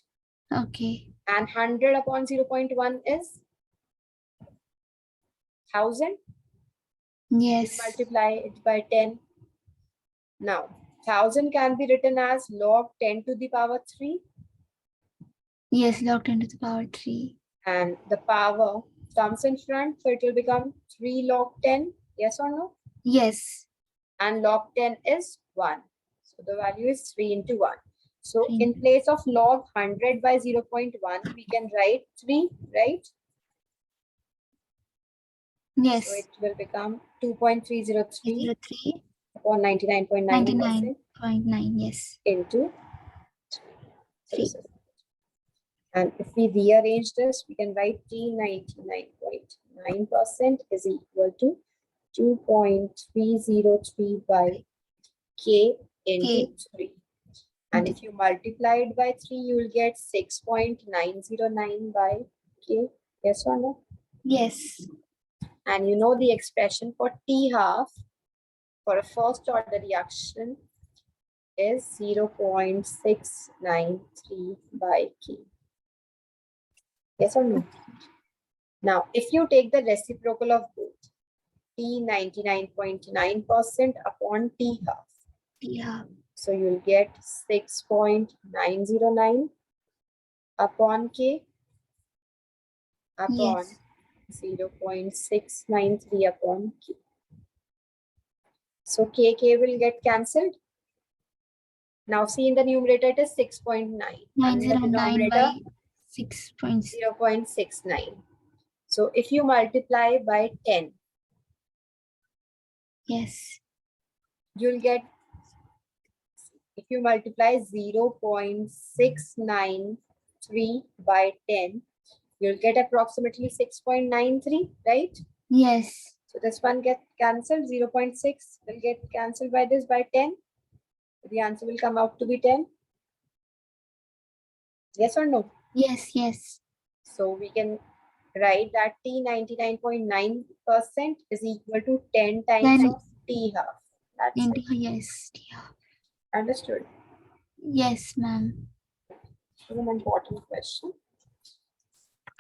Okay. And 100 upon 0.1 is 1000. Yes. Multiply it by 10. Now, 1000 can be written as log 10 to the power 3. Yes, log 10 to the power 3. And the power comes in front, so it will become 3 log 10. Yes or no? Yes. And log 10 is 1. So the value is 3 into 1. So 3. in place of log 100 by 0.1, we can write 3, right? Yes. So it will become 2.303 303. upon 99.9% 99.9. Yes. into 3. 3. And if we rearrange this, we can write T99.9% is equal to 2.303 by K into 3. And if you multiply it by 3, you will get 6.909 by K. Yes or no? Yes. And you know the expression for T half for a first order reaction is 0.693 by K. Yes or no? Now, if you take the reciprocal of both, T99.9% upon T half. T half. So you'll get 6.909 upon K upon Yes. 0.693 upon K. So K will get cancelled. Now see in the numerator it is 6.9. And in the 909 denominator by 6.0. 0.69. So if you multiply by 10, Yes. you'll get, if you multiply 0.693 by 10, you'll get approximately 6.93, right? Yes. So this one gets cancelled, 0.6 will get cancelled by this by 10. The answer will come out to be 10. Yes or no? Yes. Yes. So we can write that T99.9% is equal to 10 times 10 of T half. That's it. Yes. T half. Understood? Yes, ma'am. This is an important question.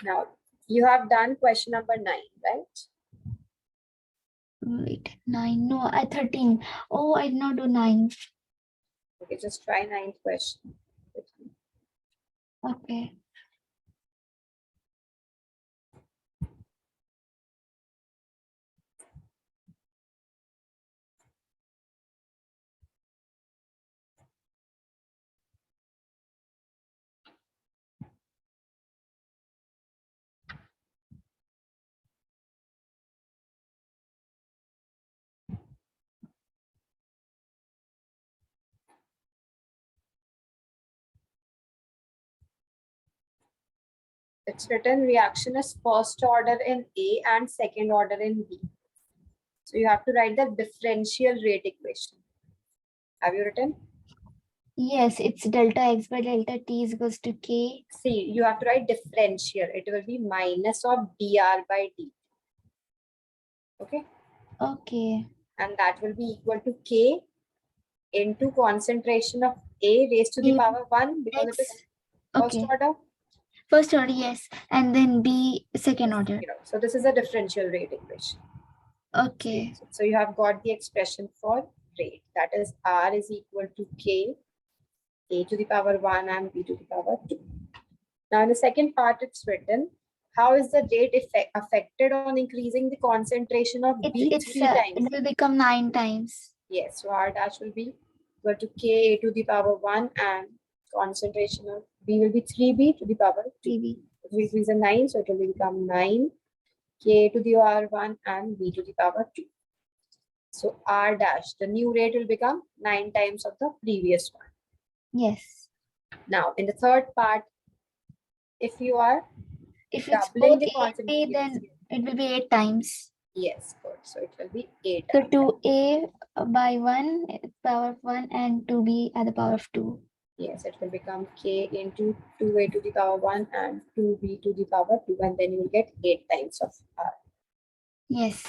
Now, you have done question number 9, right? Wait, 9. No, 13. Oh, I did not do 9. Okay, just try 9th question. Okay. It's written reaction is first order in A and second order in B. So you have to write the differential rate equation. Have you written? Yes, it's delta x by delta t is equals to k. See, you have to write differential. It will be minus of dr by dt. Okay. Okay. And that will be equal to k into concentration of A raised to the A power 1 because it x. is first Okay. order. First order, yes. And then B, second order. So this is a differential rate equation. Okay. So you have got the expression for rate. That is R is equal to K, A to the power 1 and B to the power 2. Now in the second part it's written, how is the rate affected on increasing the concentration of B 3 times? It will become 9 times. Yes, so R dash will be equal to K A to the power 1 and concentration of B will be 3B to the power 2. 3B. If we increase a 9, so it will become 9 K to the power 1 and B to the power 2. So R dash, the new rate will become 9 times of the previous one. Yes. Now, in the third part, if you are If it's doubling both the A and B, concentration, then it will be 8 times. yes, good. So it will be 8 So times. 2A by 1 power of 1 and 2B at the power of 2. Yes, it will become K into 2A to the power 1 and 2B to the power 2, and then you will get 8 times of R. Yes.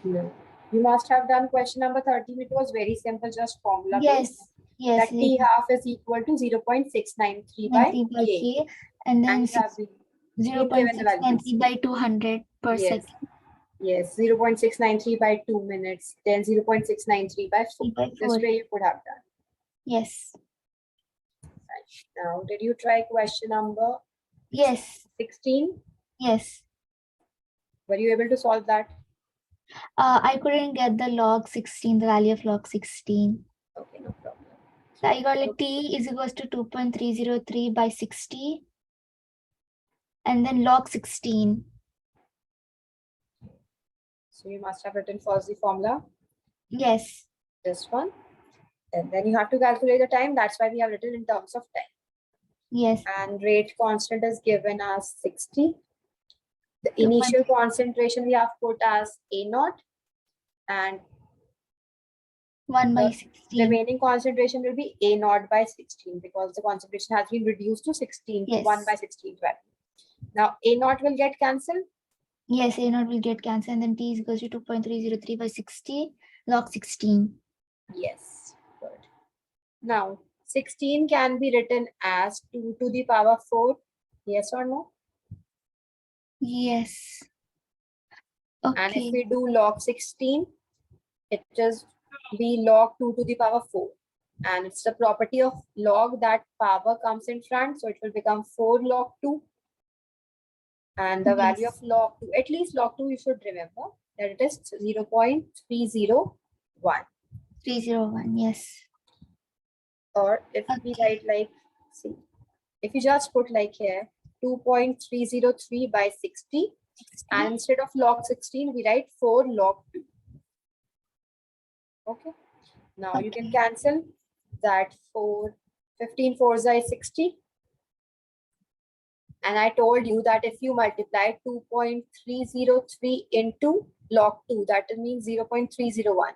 No. You must have done question number 13. It was very simple, just formula based. Yes. Yes. That T half is equal to 0.693 by 93 by K. K. And then And you have been given the values. 0.693 by 200 per Yes. second. Yes, 0.693 by 2 minutes, then 0.693 by 4. By This 4. way you could have done. Yes. Now, did you try question number Yes. 16? Yes. Were you able to solve that? I couldn't get the log 16, the value of log 16. Okay, no problem. So I got like T is equals to 2.303 by 60. And then log 16. So you must have written first the formula, Yes. this one. And then you have to calculate the time. That's why we have written in terms of time. Yes. And rate constant is given as 60. The initial concentration we have put as A naught, and 1 by the 16. remaining concentration will be A naught by 16 because the concentration has been reduced to 16, Yes. 1 by 16 value. Now A naught will get cancelled. Yes, A naught will get cancelled, and then T is equals to 2.303 by 60 log 16. Yes, good. Now 16 can be written as 2 to the power 4. Yes or no? Yes. And if Okay. we do log 16, it is be log 2 to the power 4. And it's the property of log that power comes in front. So it will become 4 log 2. And the value of log 2, at least log 2, you should remember that it is 0.301. 301, yes. Or if we write like, see, if you just put like here, 2.303 by 60, and instead of log 16, we write 4 log 2. Okay. Now you can cancel that 4, 15 4s is 60. And I told you that if you multiply 2.303 into log 2, that means 0.301.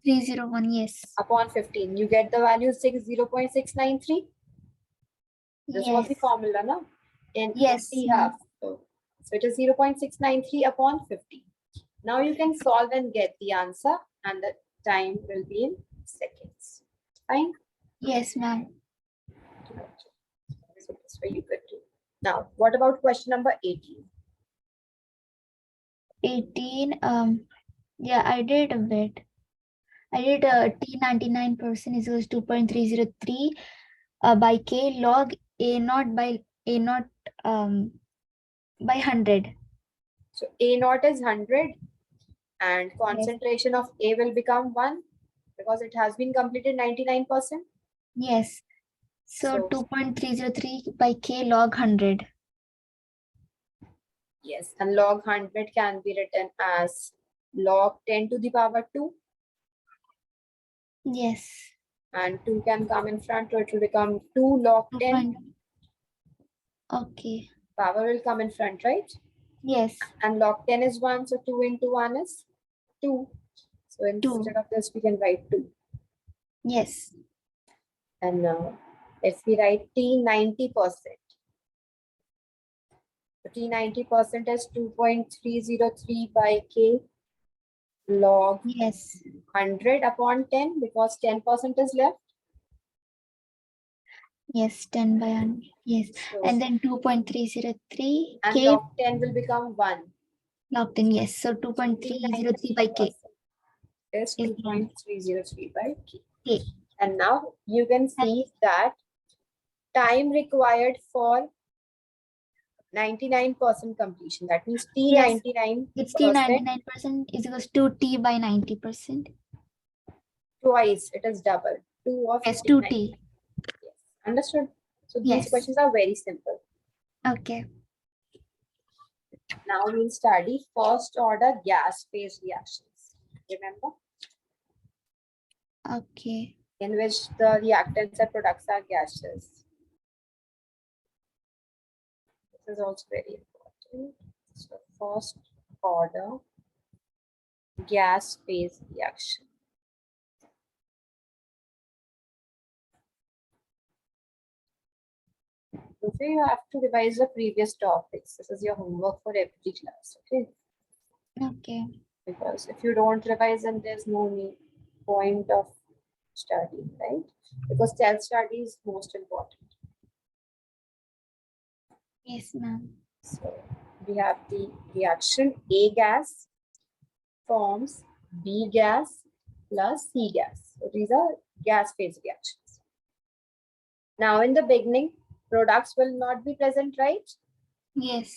301, yes. Upon 15, you get the value 0.693. This was the formula, no? In T half. So it is 0.693 upon 15. Now you can solve and get the answer, and the time will be in seconds. Fine? Yes, ma'am. So this way you could do. Now, what about question number 18? 18, yeah, I did a bit. I did T99% is equals 2.303 by K log A naught by 100. So A naught is 100 and concentration of A will become 1 because it has been completed 99%. Yes. So 2.303 by K log 100. Yes, and log 100 can be written as log 10 to the power 2. Yes. And 2 can come in front, so it will become 2 log 10. Okay. Power will come in front, right? Yes. And log 10 is 1, so 2 into 1 is 2. So instead of this, we can write 2. Yes. And now if we write T 90%, so T 90% is 2.303 by K log Yes. 100 upon 10 because 10% is left. Yes, 10 by 100. Yes. So, And then 2.303 and K log 10 will become 1. locked in. Yes. So 2.303 by K Is is 2.303 by K. K. And now you can see that time required for 99% completion. That means T Yes. 99%. It's T 99% is equals to T by 90%. Twice, it is double. 2 of Yes, T 2T. Yes. Understood? So these Yes. questions are very simple. Okay. Now we'll study first order gas phase reactions. Remember? Okay. In which the reactants and products are gases. This is also very important. So first order gas phase reaction. Okay, you have to revise the previous topics. This is your homework for every class, okay? Okay. Because if you don't revise, then there's no point of studying, right? Because self-study is most important. Yes, ma'am. So we have the reaction A gas forms B gas plus C gas. So these are gas phase reactions. Now in the beginning, products will not be present, right? Yes.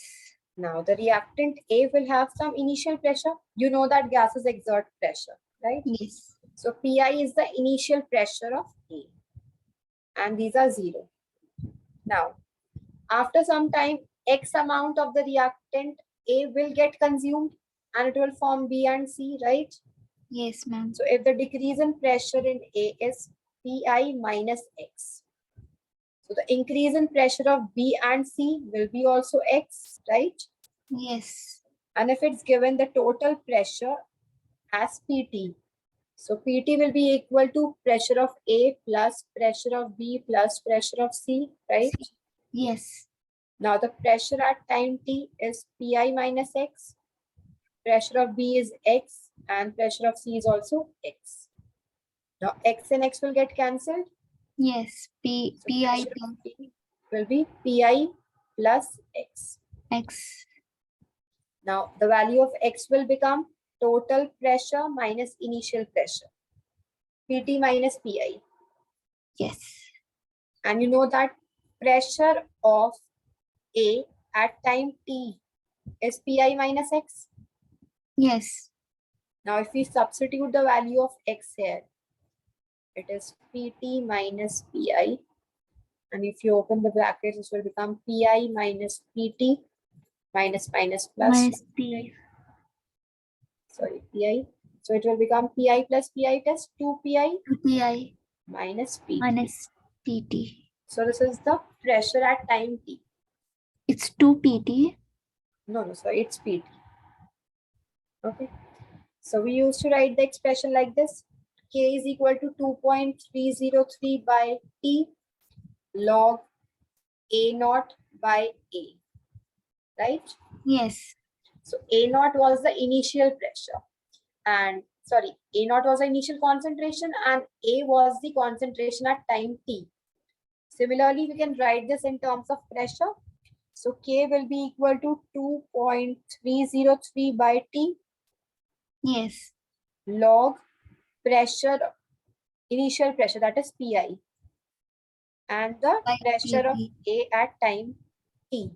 Now the reactant A will have some initial pressure. You know that gases exert pressure, right? Yes. So Pi is the initial pressure of A. And these are 0. Now, after some time, X amount of the reactant A will get consumed and it will form B and C, right? Yes, ma'am. So if the decrease in pressure in A is Pi minus X. So the increase in pressure of B and C will be also X, right? Yes. And if it's given the total pressure as PT, so PT will be equal to pressure of A plus pressure of B plus pressure of C, right? Yes. Now the pressure at time T is Pi minus X. Pressure of B is X and pressure of C is also X. Now X and X will get cancelled. Yes. So Pi pressure of P will be Pi plus X. X. Now the value of X will become total pressure minus initial pressure. PT minus Pi. Yes. And you know that pressure of A at time T is Pi minus X. Yes. Now if we substitute the value of X here, it is Pt minus Pi. And if you open the brackets, this will become Pi minus Pt minus plus. Minus P. Sorry, Pi. So it will become Pi plus Pi test 2Pi Pi minus Pt. minus PT. So this is the pressure at time T. It's 2 PT. No, sorry, it's Pt. Okay. So we used to write the expression like this. K is equal to 2.303 by T log A naught by A. Right? Yes. So A naught was the initial pressure and sorry, A naught was the initial concentration and A was the concentration at time T. Similarly, we can write this in terms of pressure. So K will be equal to 2.303 by T Yes. log pressure, initial pressure, that is Pi, and the By pressure of PT. A at time T.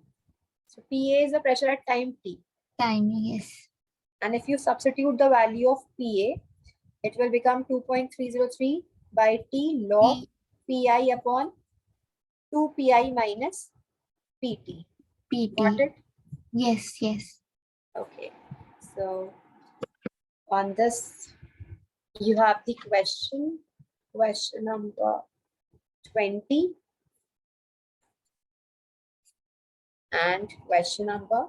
So PA is the pressure at time T. Time. Yes. And if you substitute the value of PA, it will become 2.303 by T log Pi upon 2 Pi minus PT. Got PT. it? Yes. Yes. Okay. So on this, you have the question number 20 and question number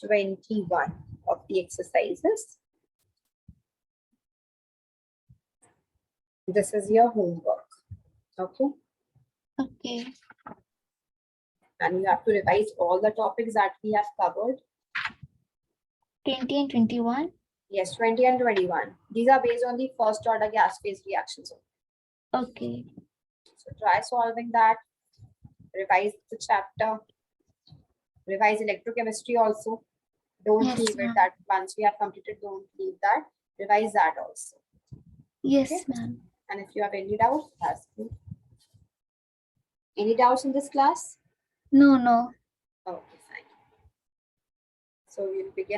21 of the exercises. This is your homework. Okay. Okay. And you have to revise all the topics that we have covered. 20 and 21. Yes, 20 and 21. These are based on the first order gas phase reactions. Okay. So try solving that. Revise the chapter. Revise electrochemistry also. Don't Yes, leave it ma'am. that once we have completed, don't leave that. Revise that also. Yes, Okay. ma'am. And if you have any doubts, ask me. Any doubts in this class? No, no. Okay, fine. So we'll begin.